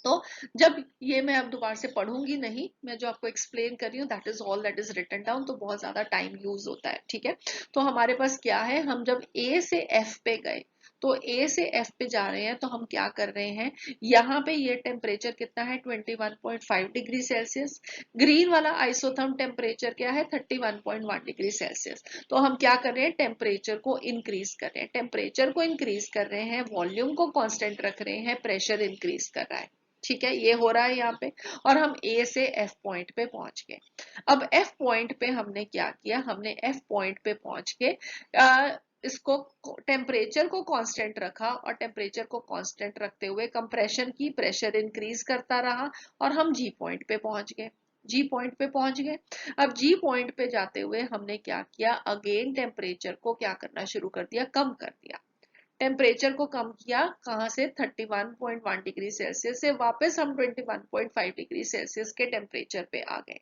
तो जब ये मैं अब दोबारा से पढ़ूंगी नहीं, मैं जो आपको एक्सप्लेन कर रही हूँ that is all that is written down, तो बहुत ज्यादा टाइम यूज होता है, ठीक है। तो हमारे पास क्या है, हम जब ए से एफ पे गए तो ए से एफ पे जा रहे हैं तो हम क्या कर रहे हैं, यहाँ पे ये टेम्परेचर कितना है 21.5 डिग्री सेल्सियस, ग्रीन वाला आइसोथर्म टेम्परेचर क्या है 31.1 डिग्री सेल्सियस। तो हम क्या कर रहे हैं, टेम्परेचर को इंक्रीज कर रहे हैं, टेम्परेचर को इंक्रीज कर रहे हैं, वॉल्यूम को कांस्टेंट रख रहे हैं, प्रेशर इंक्रीज कर रहा है, ठीक है, ये हो रहा है यहाँ पे। और हम ए से एफ पॉइंट पे पहुंच गए। अब एफ पॉइंट पे हमने क्या किया, हमने एफ पॉइंट पे पहुंच के इसको टेम्परेचर को कांस्टेंट रखा, और टेम्परेचर को कांस्टेंट रखते हुए कंप्रेशन की प्रेशर इंक्रीज करता रहा, और हम जी पॉइंट पे पहुंच गए, जी पॉइंट पे पहुंच गए। अब जी पॉइंट पे जाते हुए हमने क्या किया, अगेन टेम्परेचर को क्या करना शुरू कर दिया, कम कर दिया। टेम्परेचर को कम किया कहां से, 31.1 डिग्री सेल्सियस से वापस हम 21.5 डिग्री सेल्सियस के टेम्परेचर पे आ गए।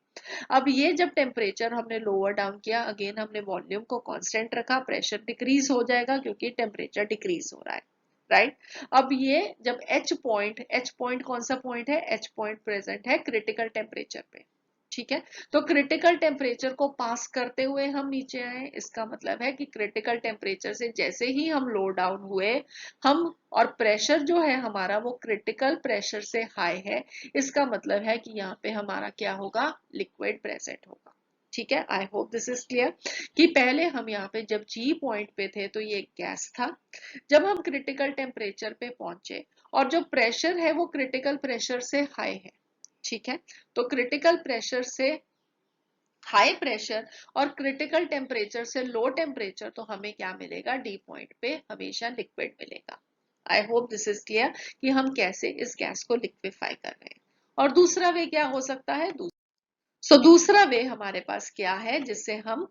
अब ये जब टेम्परेचर हमने लोअर डाउन किया, अगेन हमने वॉल्यूम को कांस्टेंट रखा, प्रेशर डिक्रीज हो जाएगा क्योंकि टेम्परेचर डिक्रीज हो रहा है, राइट। अब ये जब एच पॉइंट कौन सा पॉइंट है, एच पॉइंट प्रेजेंट है क्रिटिकल टेम्परेचर पे, ठीक है। तो क्रिटिकल टेम्परेचर को पास करते हुए हम नीचे आए, इसका मतलब है कि क्रिटिकल टेम्परेचर से जैसे ही हम लो डाउन हुए हम, और प्रेशर जो है हमारा वो क्रिटिकल प्रेशर से हाई है, इसका मतलब है कि यहाँ पे हमारा क्या होगा, लिक्विड प्रेजेंट होगा, ठीक है। I hope this is clear कि पहले हम यहाँ पे जब जी पॉइंट पे थे तो ये गैस था, जब हम क्रिटिकल टेम्परेचर पे पहुंचे और जो प्रेशर है वो क्रिटिकल प्रेशर से हाई है, ठीक है। तो क्रिटिकल प्रेशर से हाई प्रेशर और क्रिटिकल टेम्परेचर से लो टेम्परेचर, तो हमें क्या मिलेगा, डी पॉइंट पे हमेशा लिक्विड मिलेगा। आई होप दिस इज क्लियर कि हम कैसे इस गैस को लिक्विफाई कर रहे हैं। और दूसरा वे क्या हो सकता है, दूसरा वे हमारे पास क्या है जिससे हम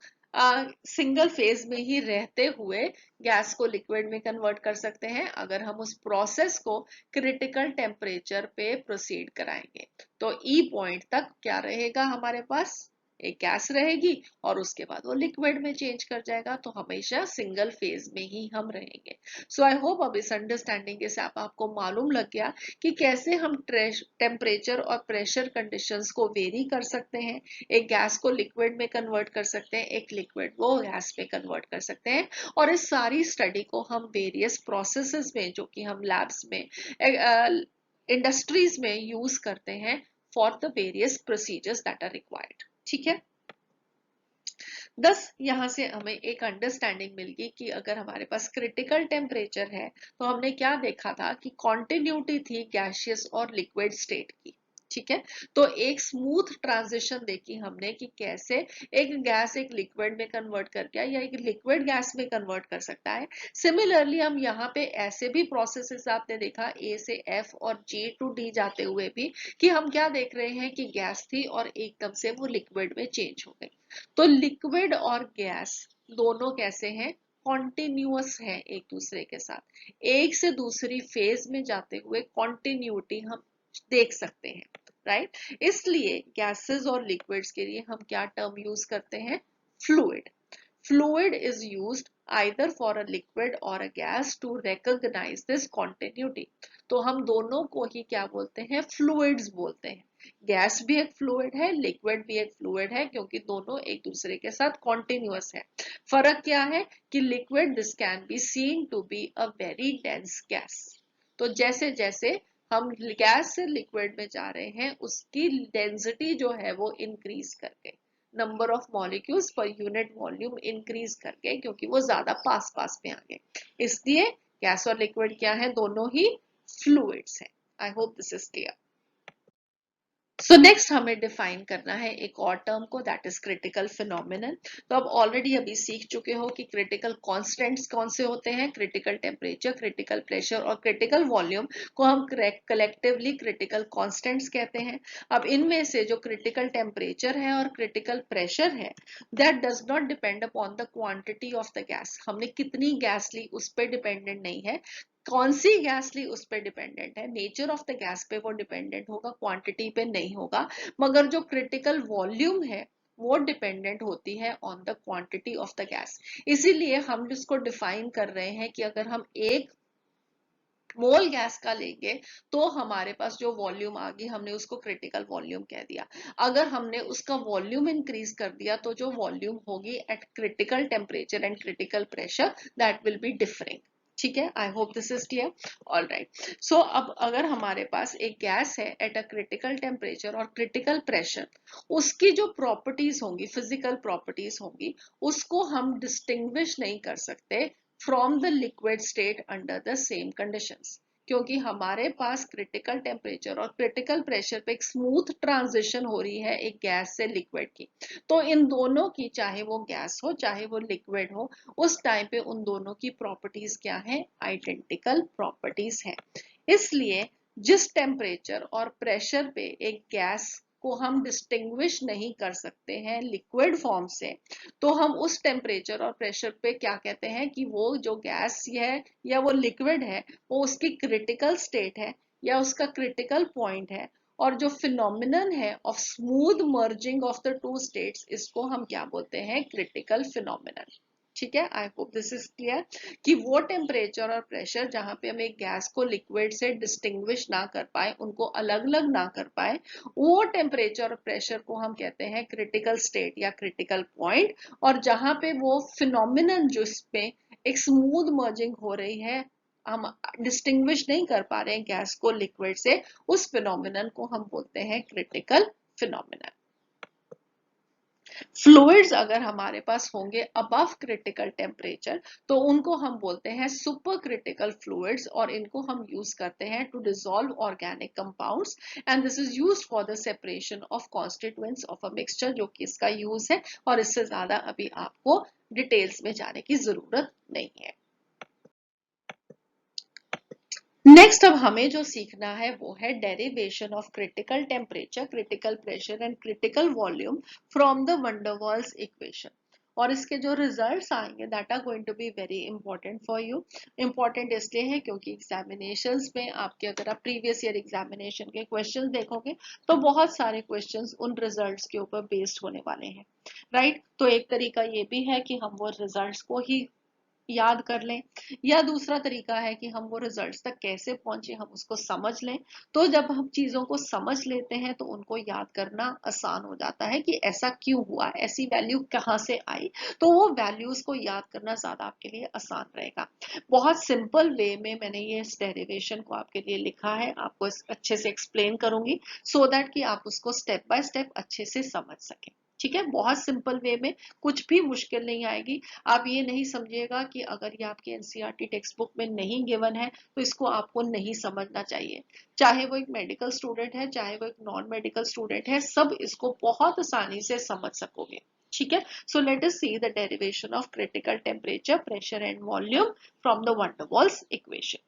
सिंगल फेज में ही रहते हुए गैस को लिक्विड में कन्वर्ट कर सकते हैं, अगर हम उस प्रोसेस को क्रिटिकल टेम्परेचर पे प्रोसीड कराएंगे। तो ई पॉइंट तक क्या रहेगा हमारे पास, एक गैस रहेगी और उसके बाद वो लिक्विड में चेंज कर जाएगा, तो हमेशा सिंगल फेज में ही हम रहेंगे। सो आई होप अब इस अंडरस्टैंडिंग के साथ आपको मालूम लग गया कि कैसे हम टेम्परेचर और प्रेशर कंडीशंस को वेरी कर सकते हैं, एक गैस को लिक्विड में कन्वर्ट कर सकते हैं, एक लिक्विड को गैस में कन्वर्ट कर सकते हैं। और इस सारी स्टडी को हम वेरियस प्रोसेसेस में, जो कि हम लैब्स में, इंडस्ट्रीज में यूज करते हैं for the various procedures that are required, ठीक है। दस यहाँ से हमें एक अंडरस्टैंडिंग मिल गई कि अगर हमारे पास क्रिटिकल टेम्परेचर है तो हमने क्या देखा था कि कॉन्टिन्यूटी थी गैसियस और लिक्विड स्टेट की, ठीक है। तो एक स्मूथ ट्रांजिशन देखी हमने कि कैसे एक गैस एक लिक्विड में कन्वर्ट करके या एक लिक्विड गैस में कन्वर्ट कर सकता है। सिमिलरली हम यहाँ पे ऐसे भी प्रोसेसेस आपने देखा ए से एफ और जी टू डी जाते हुए भी, कि हम क्या देख रहे हैं कि गैस थी और एकदम से वो लिक्विड में चेंज हो गई। तो लिक्विड और गैस दोनों कैसे हैं, कॉन्टिन्यूअस है एक दूसरे के साथ, एक से दूसरी फेज में जाते हुए कॉन्टिन्यूटी हम देख सकते हैं, राइट। इसलिए गैसेस और लिक्विड्स के लिए हम क्या टर्म यूज करते हैं, fluid. Fluid is used either for a liquid or a gas to recognize this continuity. तो हम दोनों को ही क्या बोलते हैं, फ्लूइड्स बोलते हैं। गैस भी एक फ्लूइड है, लिक्विड भी एक फ्लूइड है, क्योंकि दोनों एक दूसरे के साथ कॉन्टिन्यूअस है। फर्क क्या है कि liquid this can be seen to be a very dense gas. तो जैसे जैसे हम गैस से लिक्विड में जा रहे हैं उसकी डेंसिटी जो है वो इंक्रीज करके, number of molecules per unit volume increase करके, क्योंकि वो ज्यादा पास पास में आ गए, इसलिए गैस और लिक्विड क्या है, दोनों ही फ्लूइड्स हैं। आई hope this is clear. So next हमें डिफाइन करना है एक और टर्म को, दैट इज क्रिटिकल फिनोमिनन। तो अब ऑलरेडी अभी सीख चुके हो कि क्रिटिकल कांस्टेंट्स कौन से होते हैं, क्रिटिकल टेम्परेचर, क्रिटिकल प्रेशर और क्रिटिकल वॉल्यूम को हम कलेक्टिवली क्रिटिकल कांस्टेंट्स कहते हैं। अब इनमें से जो क्रिटिकल टेम्परेचर है और क्रिटिकल प्रेशर है, that does not depend upon the quantity of the gas, हमने कितनी गैस ली उस पर डिपेंडेंट नहीं है, कौन सी गैस ली उस पर डिपेंडेंट है, नेचर ऑफ द गैस पे वो डिपेंडेंट होगा, क्वांटिटी पे नहीं होगा। मगर जो क्रिटिकल वॉल्यूम है वो डिपेंडेंट होती है on the quantity of the gas. इसीलिए हम इसको डिफाइन कर रहे हैं कि अगर हम एक मोल गैस का लेंगे तो हमारे पास जो वॉल्यूम आ गई हमने उसको क्रिटिकल वॉल्यूम कह दिया। अगर हमने उसका वॉल्यूम इंक्रीज कर दिया तो जो वॉल्यूम होगी at critical temperature and critical pressure, that will be different, ठीक है। I hope this is clear. All right. So अब अगर हमारे पास एक गैस है एट अ क्रिटिकल टेम्परेचर और क्रिटिकल प्रेशर, उसकी जो प्रॉपर्टीज होंगी, फिजिकल प्रॉपर्टीज होंगी, उसको हम डिस्टिंग्विश नहीं कर सकते from the liquid state under the same conditions, क्योंकि हमारे पास क्रिटिकल टेम्परेचर और क्रिटिकल प्रेशर पे एक स्मूथ ट्रांजिशन हो रही है एक गैस से लिक्विड की। तो इन दोनों की, चाहे वो गैस हो चाहे वो लिक्विड हो, उस टाइम पे उन दोनों की प्रॉपर्टीज क्या है, आइडेंटिकल प्रॉपर्टीज है। इसलिए जिस टेम्परेचर और प्रेशर पे एक गैस को हम डिस्टिंग्विश नहीं कर सकते हैं लिक्विड फॉर्म से, तो हम उस टेम्परेचर और प्रेशर पे क्या कहते हैं कि वो जो गैस है या वो लिक्विड है वो उसकी क्रिटिकल स्टेट है या उसका क्रिटिकल पॉइंट है। और जो फिनोमिनन है of smooth merging of the two states, इसको हम क्या बोलते हैं, क्रिटिकल फिनोमिनन, ठीक है, I hope this is clear कि वो टेम्परेचर और प्रेशर जहां पे हम एक गैस को लिक्विड से डिस्टिंग्विश ना कर पाए, उनको अलग अलग ना कर पाए, वो टेम्परेचर और प्रेशर को हम कहते हैं क्रिटिकल स्टेट या क्रिटिकल पॉइंट। और जहां पे वो फिनोमिनन जिसपे एक स्मूथ मर्जिंग हो रही है, हम डिस्टिंग्विश नहीं कर पा रहे हैं गैस को लिक्विड से, उस फिनोमिनन को हम बोलते हैं क्रिटिकल फिनोमिनन। फ्लूइड्स अगर हमारे पास होंगे अबव क्रिटिकल टेम्परेचर तो उनको हम बोलते हैं सुपर क्रिटिकल फ्लूइड्स, और इनको हम यूज करते हैं to dissolve organic compounds, and this is used for the separation of constituents of a mixture, जो कि इसका यूज है, और इससे ज्यादा अभी आपको डिटेल्स में जाने की जरूरत नहीं है। नेक्स्ट अब हमें जो सीखना है वो है derivation of critical temperature, critical pressure and critical volume from the van der Waals equation. और इसके जो रिजल्ट्स आएंगे that are going to be very important for you. Important इसलिए है क्योंकि एग्जामिनेशंस में आपके, अगर आप प्रीवियस ईयर एग्जामिनेशन के क्वेश्चंस देखोगे तो बहुत सारे क्वेश्चंस उन रिजल्ट्स के ऊपर बेस्ड होने वाले हैं, राइट। तो एक तरीका ये भी है कि हम वो रिजल्ट्स को ही याद कर लें, या दूसरा तरीका है कि हम वो रिजल्ट्स तक कैसे पहुंचे हम उसको समझ लें। तो जब हम चीजों को समझ लेते हैं तो उनको याद करना आसान हो जाता है कि ऐसा क्यों हुआ, ऐसी वैल्यू कहाँ से आई, तो वो वैल्यूज को याद करना ज्यादा आपके लिए आसान रहेगा। बहुत सिंपल वे में मैंने ये इस डेरिवेशन को आपके लिए लिखा है, आपको अच्छे से एक्सप्लेन करूंगी सो दैट कि आप उसको स्टेप बाय स्टेप अच्छे से समझ सकें। ठीक है, बहुत सिंपल वे में, कुछ भी मुश्किल नहीं आएगी। आप ये नहीं समझिएगा कि अगर ये आपके एनसीईआरटी टेक्स्ट बुक में नहीं गिवन है तो इसको आपको नहीं समझना चाहिए। चाहे वो एक मेडिकल स्टूडेंट है, चाहे वो एक नॉन मेडिकल स्टूडेंट है, सब इसको बहुत आसानी से समझ सकोगे। ठीक है, so let us see the derivation of critical temperature, pressure and volume from the van der Waals equation.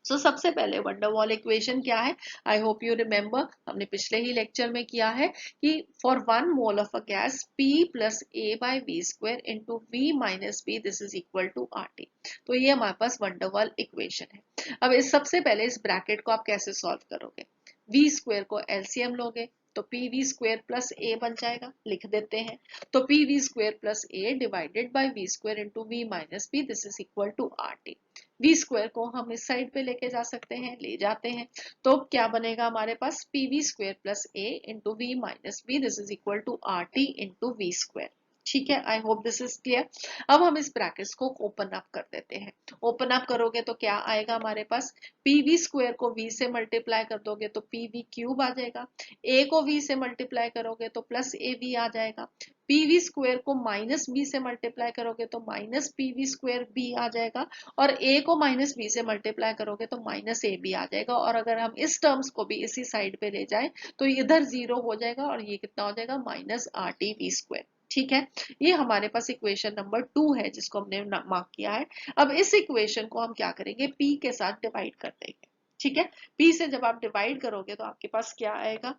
So सबसे पहले वंडर वॉल इक्वेशन क्या है, आई होप यू रिमेम्बर, हमने पिछले ही लेक्चर में किया है कि for 1 mole of a gas P plus A by V square into V minus B this is equal to RT। तो ये हमारे पास वंडर वॉल इक्वेशन है। अब इस सबसे पहले इस ब्रैकेट को आप कैसे सॉल्व करोगे, वी स्क्वायर को एलसीएम लोगे तो P V square plus A बन जाएगा, लिख देते हैं। तो P V square plus A divided by V square into V minus B this is equal to RT। V square को हम इस साइड पे लेके जा सकते हैं, ले जाते हैं, तो क्या बनेगा हमारे पास P V square plus A into V minus B this is equal to RT into V square. ठीक है, I hope this is clear. अब हम इस ब्रैकेट्स को ओपन अप कर देते हैं। ओपन अप करोगे तो क्या आएगा हमारे पास, पी वी स्क्वायर को v से मल्टीप्लाई कर दोगे तो पी वी क्यूब आ जाएगा, a को v से मल्टीप्लाई करोगे तो प्लस ए वी आ जाएगा, पी वी स्क्वायर को माइनस बी से मल्टीप्लाई करोगे तो minus P V square B आ जाएगा, और a को माइनस बी से मल्टीप्लाई करोगे तो माइनस ए बी आ जाएगा। और अगर हम इस टर्म्स को भी इसी साइड पे ले जाएं तो इधर जीरो हो जाएगा और ये कितना हो जाएगा minus R T V square. ठीक है, ये हमारे पास इक्वेशन नंबर 2 है जिसको हमने मार्क किया है। अब इस इक्वेशन को हम क्या करेंगे, p के साथ डिवाइड कर देंगे। ठीक है, p से जब आप डिवाइड करोगे तो आपके पास क्या आएगा,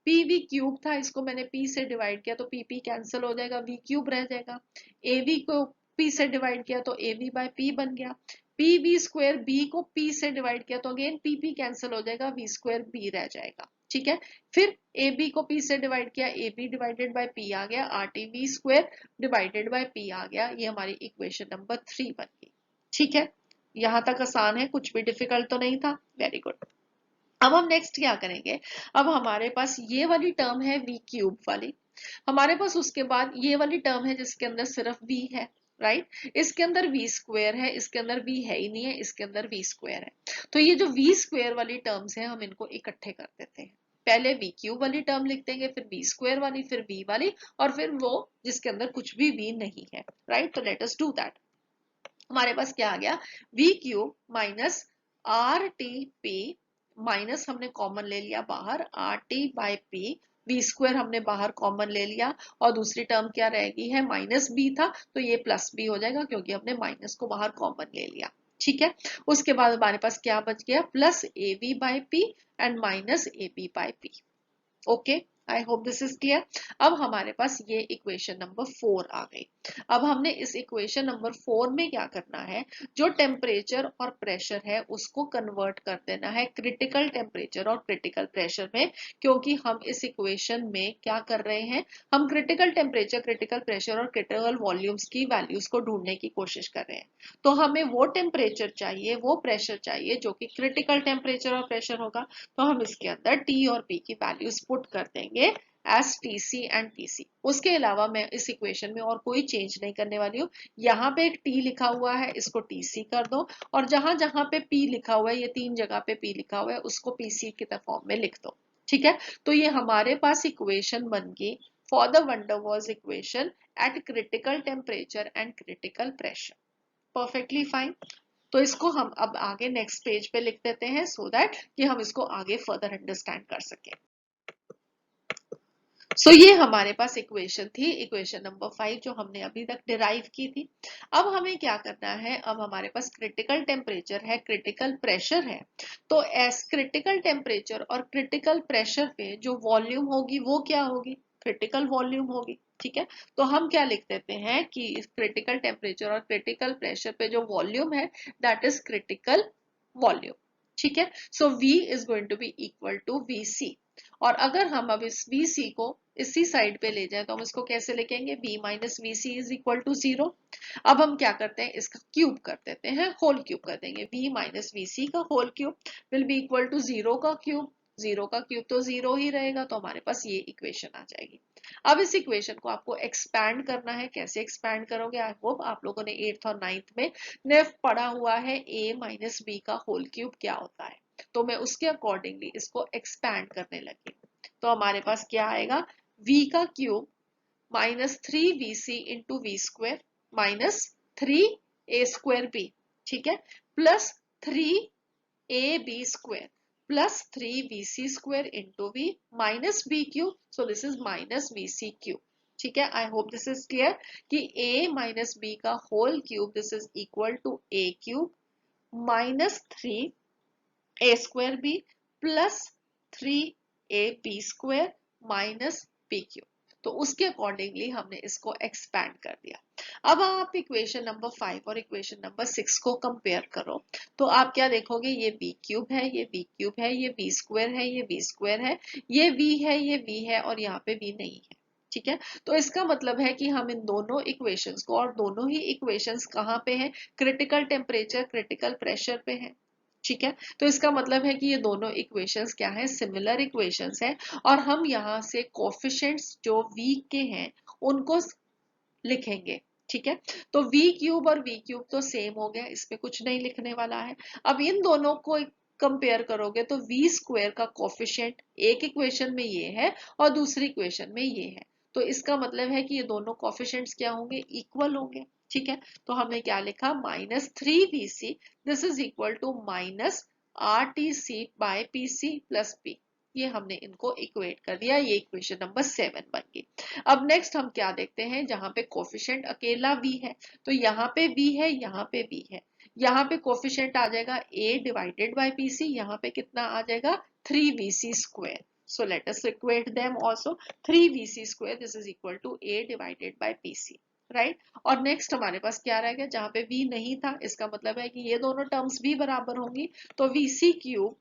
पी वी क्यूब था, इसको मैंने p से डिवाइड किया तो पी पी कैंसिल हो जाएगा, v क्यूब रह जाएगा। ए वी को p से डिवाइड किया तो ए वी बाई पी बन गया। पी वी स्क्वायर b को p से डिवाइड किया तो अगेन पी पी कैंसिल हो जाएगा, v स्क्वायर b रह जाएगा। ठीक है, फिर ए बी को p से डिवाइड किया, A B divided by P आ गया, R T V square divided by P आ गया। ये हमारी इक्वेशन नंबर 3 बन गई। ठीक है, यहां तक आसान है, कुछ भी डिफिकल्ट तो नहीं था, वेरी गुड। अब हम नेक्स्ट क्या करेंगे, अब हमारे पास ये वाली टर्म है v क्यूब वाली, हमारे पास उसके बाद ये वाली टर्म है जिसके अंदर सिर्फ v है, राइट। इसके अंदर v स्क्वायर है, इसके अंदर v है ही नहीं है, इसके अंदर v स्क्वायर है। तो ये जो v स्क्वायर वाली टर्म्स है हम इनको इकट्ठे कर देते हैं। पहले v क्यूब वाली टर्म लिख देंगे, फिर v स्क्वायर वाली, फिर v वाली, और फिर वो जिसके अंदर कुछ भी v नहीं है, राइट। तो लेट अस डू दैट। हमारे पास क्या आ गया, v cube minus R T P, minus हमने कॉमन ले लिया बाहर, R T by P, V square हमने बाहर कॉमन ले लिया, और दूसरी टर्म क्या रहेगी है, माइनस बी था तो ये प्लस बी हो जाएगा क्योंकि हमने माइनस को बाहर कॉमन ले लिया। ठीक है, उसके बाद हमारे पास क्या बच गया, plus A B by P and minus A B by P. Okay, I hope this is clear. अब हमारे पास ये इक्वेशन नंबर 4 आ गई। अब हमने इस इक्वेशन नंबर 4 में क्या करना है, जो टेम्परेचर और प्रेशर है उसको कन्वर्ट कर देना है क्रिटिकल टेम्परेचर और क्रिटिकल प्रेशर में, क्योंकि हम इस इक्वेशन में क्या कर रहे हैं, हम क्रिटिकल टेम्परेचर, क्रिटिकल प्रेशर और क्रिटिकल वॉल्यूम्स की वैल्यूज को ढूंढने की कोशिश कर रहे हैं। तो हमें वो टेम्परेचर चाहिए, वो प्रेशर चाहिए जो कि क्रिटिकल टेम्परेचर और प्रेशर होगा। तो हम इसके अंदर टी और पी की वैल्यूज पुट कर देंगे S T C and P C. उसके अलावा मैं इस इक्वेशन में और कोई चेंज नहीं करने वाली हूँ। यहाँ पे एक टी लिखा हुआ है, इसको टी सी कर दो, और जहां जहां पे पी लिखा हुआ है, ये 3 जगह पे पी लिखा हुआ है, उसको पीसी की फॉर्म में लिख दो। ठीक है, तो ये हमारे पास इक्वेशन बन गई for the van der Waals equation at critical temperature and critical pressure. Perfectly fine. तो इसको हम अब आगे नेक्स्ट पेज पे लिख देते हैं सो दैट कि हम इसको आगे फर्दर अंडरस्टैंड कर सकें। सो ये हमारे पास इक्वेशन थी, इक्वेशन नंबर 5 जो हमने अभी तक डिराइव की थी। अब हमें क्या करना है, अब हमारे पास क्रिटिकल टेम्परेचर है, क्रिटिकल प्रेशर है। तो एस क्रिटिकल टेम्परेचर और क्रिटिकल प्रेशर पे जो वॉल्यूम होगी वो क्या होगी, क्रिटिकल वॉल्यूम होगी। ठीक है, तो हम क्या लिख देते हैं कि इस क्रिटिकल टेम्परेचर और क्रिटिकल प्रेशर पे जो वॉल्यूम है दैट इज क्रिटिकल वॉल्यूम। ठीक है, so V is going to be equal to VC। और अगर हम अब इस VC को इसी साइड पे ले जाए तो हम इसको कैसे लिखेंगे, V minus VC is equal to 0। अब हम क्या करते हैं, इसका क्यूब कर देते हैं, होल क्यूब कर देंगे। V माइनस VC का whole cube will be equal to 0 का क्यूब। 0 का क्यूब तो 0 ही रहेगा, तो हमारे पास ये इक्वेशन आ जाएगी। अब इस इक्वेशन को आपको एक्सपैंड करना है। कैसे एक्सपैंड करोगे, आई होप आप लोगों ने 8th और 9th में नेफ पढ़ा हुआ है A माइनस बी का होल क्यूब क्या होता है। तो मैं उसके अकॉर्डिंगली इसको एक्सपैंड करने लगी। तो हमारे पास क्या आएगा, v का cube minus 3VC into V square minus 3A² b। ठीक है, plus 3AB square plus 3VC² into V minus B cube. So this is minus VC cube. ठीक है, I hope this is clear कि A माइनस बी का whole cube this is equal to A cube minus 3A² b plus 3AB² minus B cube. तो उसके अकॉर्डिंगली हमने इसको एक्सपैंड कर दिया। अब आप इक्वेशन नंबर 5 और इक्वेशन नंबर 6 को कंपेयर करो तो आप क्या देखोगे, ये बी क्यूब है, ये बी क्यूब है, ये बी स्क्वायर है, ये बी स्क्वायर है, ये वी है, ये वी है, और यहाँ पे वी नहीं है। ठीक है, तो इसका मतलब है कि हम इन दोनों इक्वेशंस को, और दोनों ही इक्वेशंस कहाँ पे हैं, क्रिटिकल टेम्परेचर क्रिटिकल प्रेशर पे हैं। ठीक है, तो इसका मतलब है कि ये दोनों इक्वेशंस क्या है, सिमिलर इक्वेशंस है। और हम यहाँ से कोफिशिएंट्स जो v के हैं उनको लिखेंगे। ठीक है, तो v क्यूब और v क्यूब तो सेम हो गया, इसमें कुछ नहीं लिखने वाला है। अब इन दोनों को कंपेयर करोगे तो v स्क्वायर का कोफिशिएंट एक इक्वेशन में ये है और दूसरी इक्वेशन में ये है। तो इसका मतलब है कि ये दोनों कोफिशिएंट्स क्या होंगे, इक्वल होंगे। ठीक है, तो हमने क्या लिखा, minus 3VC this is equal to minus RTC by PC plus P। ये हमने इनको इक्वेट कर दिया, ये इक्वेशन नंबर 7 बन गई। अब नेक्स्ट हम क्या देखते हैं, जहां पे कोफिशिएंट अकेला v है तो यहाँ पे v है, यहाँ पे v है। यहाँ पे कोफिशिएंट आ जाएगा a डिवाइडेड बाय pc, यहाँ पे कितना आ जाएगा 3VC²। so let us equate them also। 3VC² this is equal to a divided by pc, right. और नेक्स्ट हमारे पास क्या रहेगा, जहां पे v नहीं था, इसका मतलब है कि ये दोनों टर्म्स भी बराबर होंगी। तो VC cube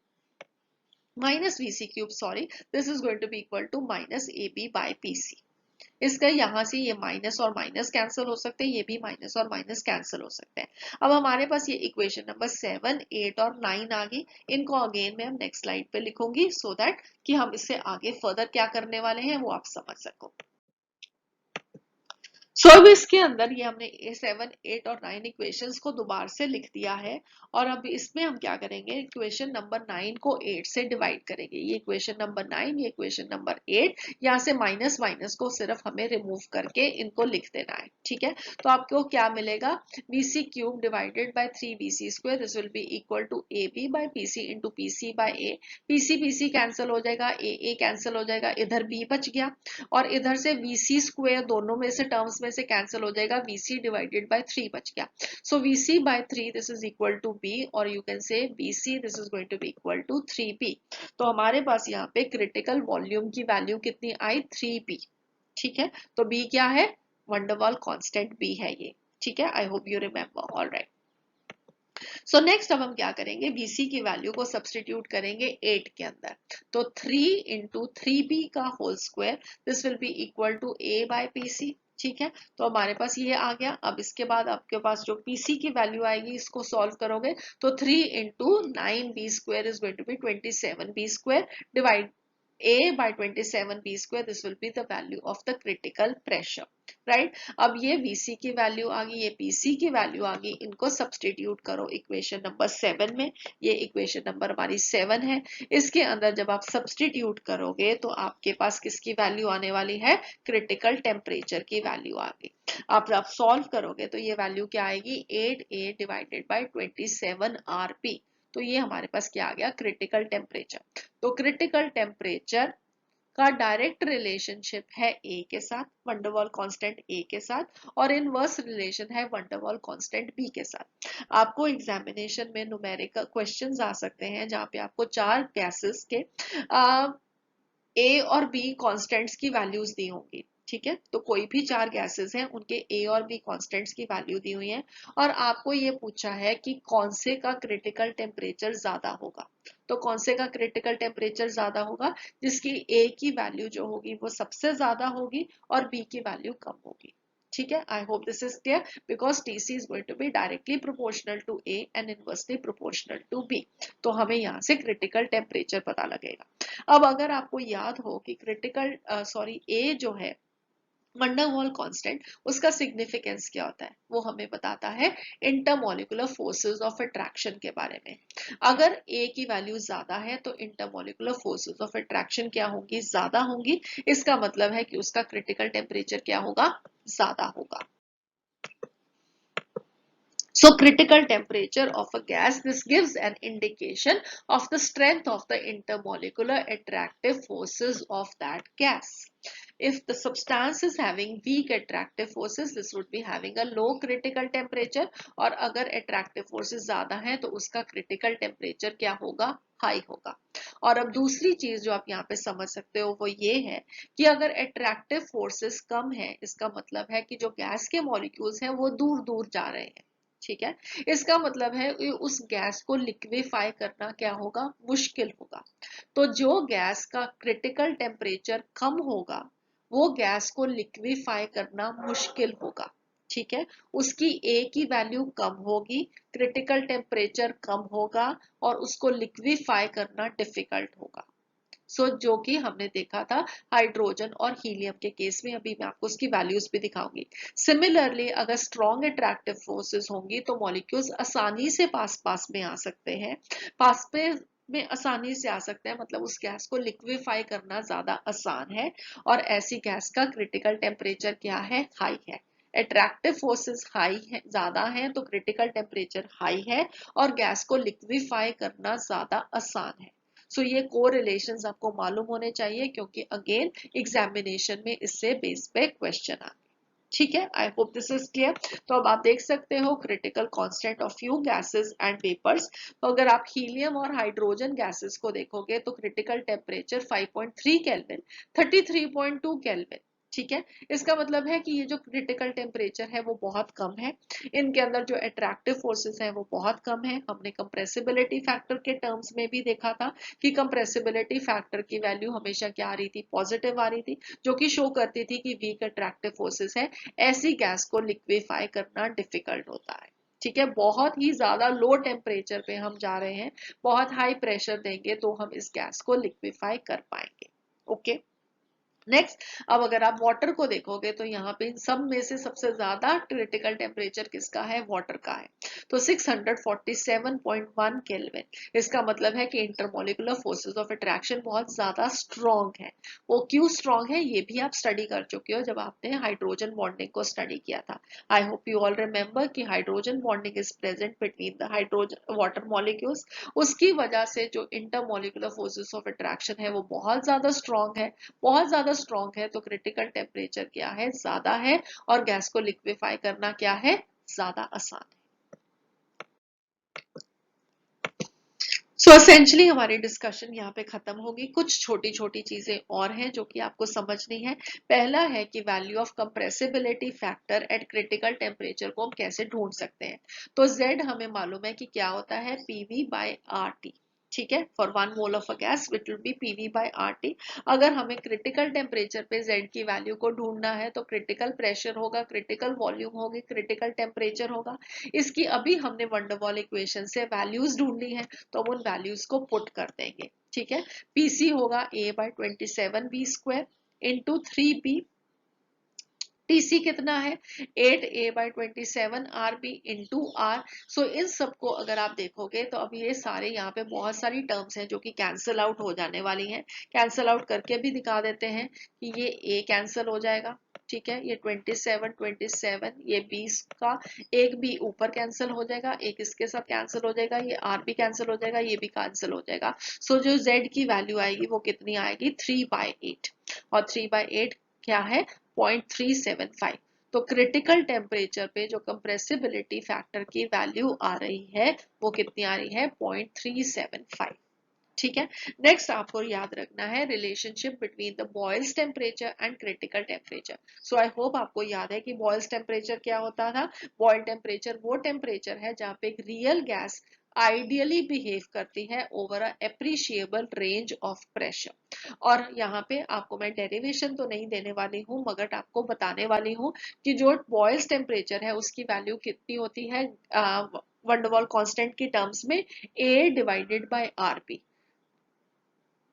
minus VC cube, sorry, this is going to be equal to minus AB by PC। इसका यहाँ से ये माइनस और माइनस कैंसिल हो सकते हैं, ये भी माइनस और माइनस कैंसिल हो सकते हैं। अब हमारे पास ये इक्वेशन नंबर 7, 8 और 9 आ गई। इनको अगेन मैं नेक्स्ट स्लाइड पे लिखूंगी सो दैट कि हम इससे आगे फर्दर क्या करने वाले हैं वो आप समझ सको। सो अब इसके अंदर ये हमने 7, 8 और 9 इक्वेशंस को दोबारा से लिख दिया है। और अब इसमें हम क्या करेंगे, इक्वेशन नंबर 9 को 8 से डिवाइड करेंगे। ये इक्वेशन नंबर 9, ये इक्वेशन नंबर 8, यहाँ से माइनस माइनस को सिर्फ हमें रिमूव करके इनको लिख देना है। ठीक है, तो आपको क्या मिलेगा, VC cube divided by 3VC² this will be equal to AB by PC into PC by A। PC cancel हो जाएगा, A कैंसिल हो जाएगा, इधर B बच गया, और इधर से VC² दोनों में से टर्म्स में में से कैंसिल हो जाएगा, VC डिवाइडेड बाय 3 बच गया। So VC by 3 this is equal to B, और you can say BC this is going to be equal to 3B। तो हमारे पास यहाँ पे क्रिटिकल वॉल्यूम की वैल्यू कितनी आई, 3B। ठीक है, तो B क्या है, वंडरवॉल कांस्टेंट B है ये। ठीक है, I hope you remember. Alright, so next अब हम क्या करेंगे, BC की वैल्यू को सब्सटीट्यूट करेंगे 8 के अंदर। तो 3 इंटू 3B का whole square this will be equal to A by PC। ठीक है, तो हमारे पास ये आ गया। अब इसके बाद आपके पास जो PC की वैल्यू आएगी, इसको सॉल्व करोगे तो 3 into 9B square is going to be 27B square divide A by 27B square, this will be the value of the critical pressure, right? अब ये VC की वैल्यू आ गई, ये PC की वैल्यू आ गई, इनको सब्सटीट्यूट करो इक्वेशन नंबर 7 में। ये इक्वेशन नंबर हमारी 7 है। इसके अंदर जब आप सब्सटीट्यूट करोगे तो आपके पास किसकी वैल्यू आने वाली है, क्रिटिकल टेम्परेचर की वैल्यू आ गई। आप सॉल्व करोगे तो ये वैल्यू क्या आएगी, 8A डिवाइडेड बाई 27RP। तो ये हमारे पास क्या आ गया, क्रिटिकल टेम्परेचर। तो क्रिटिकल टेम्परेचर का डायरेक्ट रिलेशनशिप है A के साथ, वंडरवॉल कांस्टेंट A के साथ, और इनवर्स रिलेशन है वंडरवॉल कांस्टेंट B के साथ। आपको एग्जामिनेशन में न्यूमेरिकल क्वेश्चंस आ सकते हैं जहां पे आपको 4 गैसेस के A और B कांस्टेंट्स की वैल्यूज दी होंगी। ठीक है, तो कोई भी 4 गैसेस हैं, उनके A और B कांस्टेंट्स की वैल्यू दी हुई है, और आपको ये पूछा है कि कौन से का क्रिटिकल टेम्परेचर ज्यादा होगा। तो कौन से का क्रिटिकल टेम्परेचर ज्यादा होगा, जिसकी A की वैल्यू जो होगी वो सबसे ज्यादा होगी और B की वैल्यू कम होगी। ठीक है, I hope this is clear, because TC is going to be directly proportional to A and inversely proportional to B। तो हमें यहाँ से क्रिटिकल टेम्परेचर पता लगेगा। अब अगर आपको याद हो कि क्रिटिकल A जो है वंडरवॉल कांस्टेंट, उसका सिग्निफिकेंस क्या होता है, वो हमें बताता है इंटरमोलिकुलर फोर्सेस ऑफ अट्रैक्शन के बारे में। अगर A की वैल्यू ज्यादा है तो इंटरमोलिकुलर फोर्सेस ऑफ अट्रैक्शन क्या होंगी, ज्यादा होंगी। इसका मतलब है कि उसका क्रिटिकल टेम्परेचर क्या होगा, ज्यादा होगा। So critical temperature of a gas, this gives an indication of the strength of the intermolecular attractive forces of that gas. If the substance is having weak attractive forces, this would be having a low critical temperature, और अगर attractive forces ज्यादा हैं तो उसका critical temperature क्या होगा, हाई होगा। और अब दूसरी चीज जो आप यहाँ पे समझ सकते हो वो ये है कि अगर attractive forces कम है, इसका मतलब है कि जो गैस के मॉलिक्यूल्स हैं वो दूर दूर जा रहे हैं। ठीक है, इसका मतलब है उस गैस को लिक्विफाई करना क्या होगा, मुश्किल होगा। तो जो गैस का क्रिटिकल टेम्परेचर कम होगा, वो गैस को लिक्विफाई करना मुश्किल होगा। ठीक है, उसकी A की वैल्यू कम होगी, क्रिटिकल टेम्परेचर कम होगा, और उसको लिक्विफाई करना डिफिकल्ट होगा। जो कि हमने देखा था हाइड्रोजन और हीलियम के केस में। अभी मैं आपको उसकी वैल्यूज भी दिखाऊंगी। सिमिलरली अगर स्ट्रॉन्ग अट्रैक्टिव फोर्सेस होंगी तो मॉलिक्यूल्स आसानी से पास पास में आ सकते हैं, पास में आसानी से आ सकते हैं, मतलब उस गैस को लिक्विफाई करना ज्यादा आसान है। और ऐसी गैस का क्रिटिकल टेम्परेचर क्या है, हाई है। अट्रैक्टिव फोर्सेस हाई है, ज्यादा है, तो क्रिटिकल टेम्परेचर हाई है, और गैस को लिक्विफाई करना ज्यादा आसान है। ये कोरिलेशंस आपको मालूम होने चाहिए, क्योंकि अगेन एग्जामिनेशन में इससे बेस पे क्वेश्चन आ। ठीक है, I hope this is clear. तो अब आप देख सकते हो critical constant of few gases and vapours. तो अगर आप हीलियम और हाइड्रोजन गैसेस को देखोगे तो क्रिटिकल टेम्परेचर 5.3 केल्विन, 33.2 केल्विन। ठीक है, इसका मतलब है कि ये जो क्रिटिकल टेम्परेचर है वो बहुत कम है। इनके अंदर जो अट्रैक्टिव फोर्सेस हैं वो बहुत कम है। हमने कंप्रेसिबिलिटी फैक्टर के टर्म्स में भी देखा था कि कंप्रेसिबिलिटी फैक्टर की वैल्यू हमेशा क्या आ रही थी, पॉजिटिव आ रही थी, जो कि शो करती थी कि वीक अट्रैक्टिव फोर्सेस है, ऐसी गैस को लिक्विफाई करना डिफिकल्ट होता है। ठीक है, बहुत ही ज्यादा लो टेम्परेचर पे हम जा रहे हैं, बहुत हाई प्रेशर देंगे तो हम इस गैस को लिक्विफाई कर पाएंगे। ओके, नेक्स्ट, अब अगर आप वाटर को देखोगे तो यहाँ पे इन सब में से सबसे ज्यादा क्रिटिकल टेम्परेचर किसका है, वाटर का है। तो 647.1 केल्विन। इसका मतलब है कि इंटरमोलिकुलर फोर्सेस ऑफ अट्रैक्शन बहुत ज्यादा स्ट्रॉन्ग है। वो क्यों स्ट्रॉन्ग है ये भी आप स्टडी कर चुके हो जब आपने हाइड्रोजन बॉन्डिंग को स्टडी किया था। I hope you all remember कि hydrogen bonding is present between the hydrogen water molecules. उसकी वजह से जो इंटरमोलिकुलर फोर्सेस ऑफ अट्रैक्शन है वो बहुत ज्यादा स्ट्रॉन्ग है, बहुत ज्यादा ज्यादा स्ट्रॉन्ग है तो क्रिटिकल टेम्परेचर क्या है, ज्यादा है, और गैस को लिक्विफाई करना क्या है, ज्यादा आसान है। सो एसेंशली हमारी डिस्कशन यहाँ पे खत्म होगी। कुछ छोटी छोटी चीजें और हैं जो कि आपको समझनी है। पहला है कि value of compressibility factor eight critical temperature को हम कैसे ढूंढ सकते हैं। तो Z हमें मालूम है कि क्या होता है, PV बाय RT। ठीक है, for 1 mole of a gas it will be PV by RT। अगर हमें क्रिटिकल टेम्परेचर पे Z की वैल्यू को ढूंढना है तो क्रिटिकल प्रेशर होगा, क्रिटिकल वॉल्यूम होगी, क्रिटिकल टेम्परेचर होगा। इसकी अभी हमने वंडरवॉल इक्वेशन से वैल्यूज ढूंढ ली है, तो हम उन वैल्यूज को पुट कर देंगे। ठीक है, पीसी होगा A/27 B² into 3P। TC कितना है, 8A/27 RB इंटू आर। सो इन सबको अगर आप देखोगे तो अभी ये सारे यहाँ पे बहुत सारी टर्म्स हैं जो कि कैंसल आउट हो जाने वाली हैं। कैंसल आउट करके भी दिखा देते हैं कि ये A कैंसल हो जाएगा। ठीक है, ये 27 ये 20 का एक भी ऊपर कैंसिल हो जाएगा, एक इसके साथ कैंसिल हो जाएगा, ये R भी कैंसिल हो जाएगा, ये भी कैंसिल हो जाएगा। सो जो Z की वैल्यू आएगी वो कितनी आएगी, 3/8। और 3/8 क्या है, 0.375। तो क्रिटिकल टेम्परेचर पे जो कंप्रेसिबिलिटी फैक्टर की वैल्यू आ रही है वो कितनी आ रही है, 0.375। ठीक है, नेक्स्ट आपको याद रखना है relationship between the Boyle's temperature and critical temperature. So I hope आपको याद है कि बॉयल्स टेम्परेचर क्या होता था। बॉयल टेम्परेचर वो टेम्परेचर है जहाँ पे एक रियल गैस आइडियली बिहेव करती है over a appreciable range of pressure. और यहाँ पे आपको मैं डेरिवेशन तो नहीं देने वाली हूँ मगर आपको बताने वाली हूँ कि जो बॉयल्स टेम्परेचर है उसकी वैल्यू कितनी होती है वंडरवॉल कांस्टेंट की टर्म्स में, A/RP।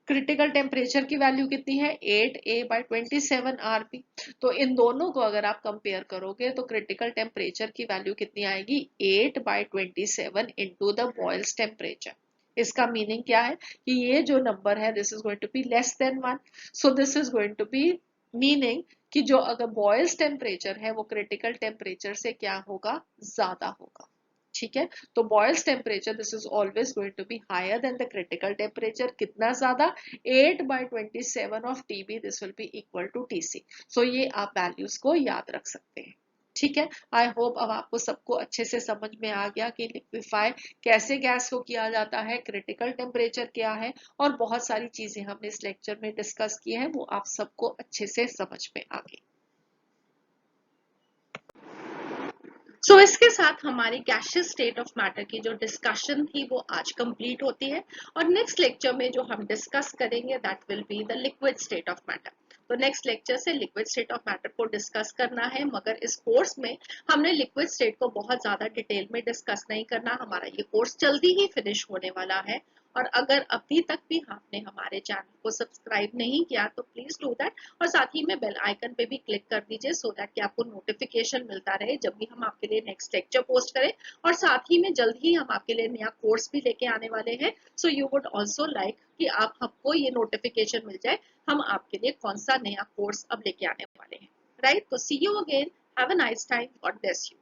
क्रिटिकल टेम्परेचर की वैल्यू कितनी है, 8A/27 RP। तो इन दोनों को अगर आप कंपेयर करोगे तो क्रिटिकल टेम्परेचर की वैल्यू कितनी आएगी, 8/27 इंटू द बॉयल्स टेम्परेचर। इसका मीनिंग क्या है कि ये जो नंबर है this is going to be less than 1। So this is going to be meaning कि जो अगर बॉयल्स टेम्परेचर है वो क्रिटिकल टेम्परेचर से क्या होगा, ज्यादा होगा। ठीक है, तो Boyle's temperature this is always going to be higher than the critical temperature. कितना ज्यादा, 8/27 of TB this will be equal to TC। So ये आप वैल्यूज को याद रख सकते हैं। ठीक है, आई होप अब आपको सबको अच्छे से समझ में आ गया कि लिक्विफाई कैसे गैस को किया जाता है, क्रिटिकल टेम्परेचर क्या है, और बहुत सारी चीजें हमने इस लेक्चर में डिस्कस की हैं वो आप सबको अच्छे से समझ में आ गई। सो इसके साथ हमारी गैसियस स्टेट ऑफ मैटर की जो डिस्कशन थी वो आज कंप्लीट होती है। और नेक्स्ट लेक्चर में जो हम डिस्कस करेंगे that will be the liquid state of matter. तो नेक्स्ट लेक्चर से लिक्विड स्टेट ऑफ मैटर को डिस्कस करना है, मगर इस कोर्स में हमने लिक्विड स्टेट को बहुत ज्यादा डिटेल में डिस्कस नहीं करना। हमारा ये कोर्स जल्दी ही फिनिश होने वाला है। और अगर अभी तक भी आपने हमारे चैनल को सब्सक्राइब नहीं किया तो प्लीज डू दैट, और साथ ही में बेल आइकन पे भी क्लिक कर दीजिए सो दैट कि आपको नोटिफिकेशन मिलता रहे जब भी हम आपके लिए नेक्स्ट लेक्चर पोस्ट करें। और साथ ही में जल्द ही हम आपके लिए नया कोर्स भी लेके आने वाले हैं। So you would also like कि आप हमको ये नोटिफिकेशन मिल जाए हम आपके लिए कौन सा नया कोर्स अब लेके आने वाले हैं। राइट, तो see you again, have a nice time, God bless you.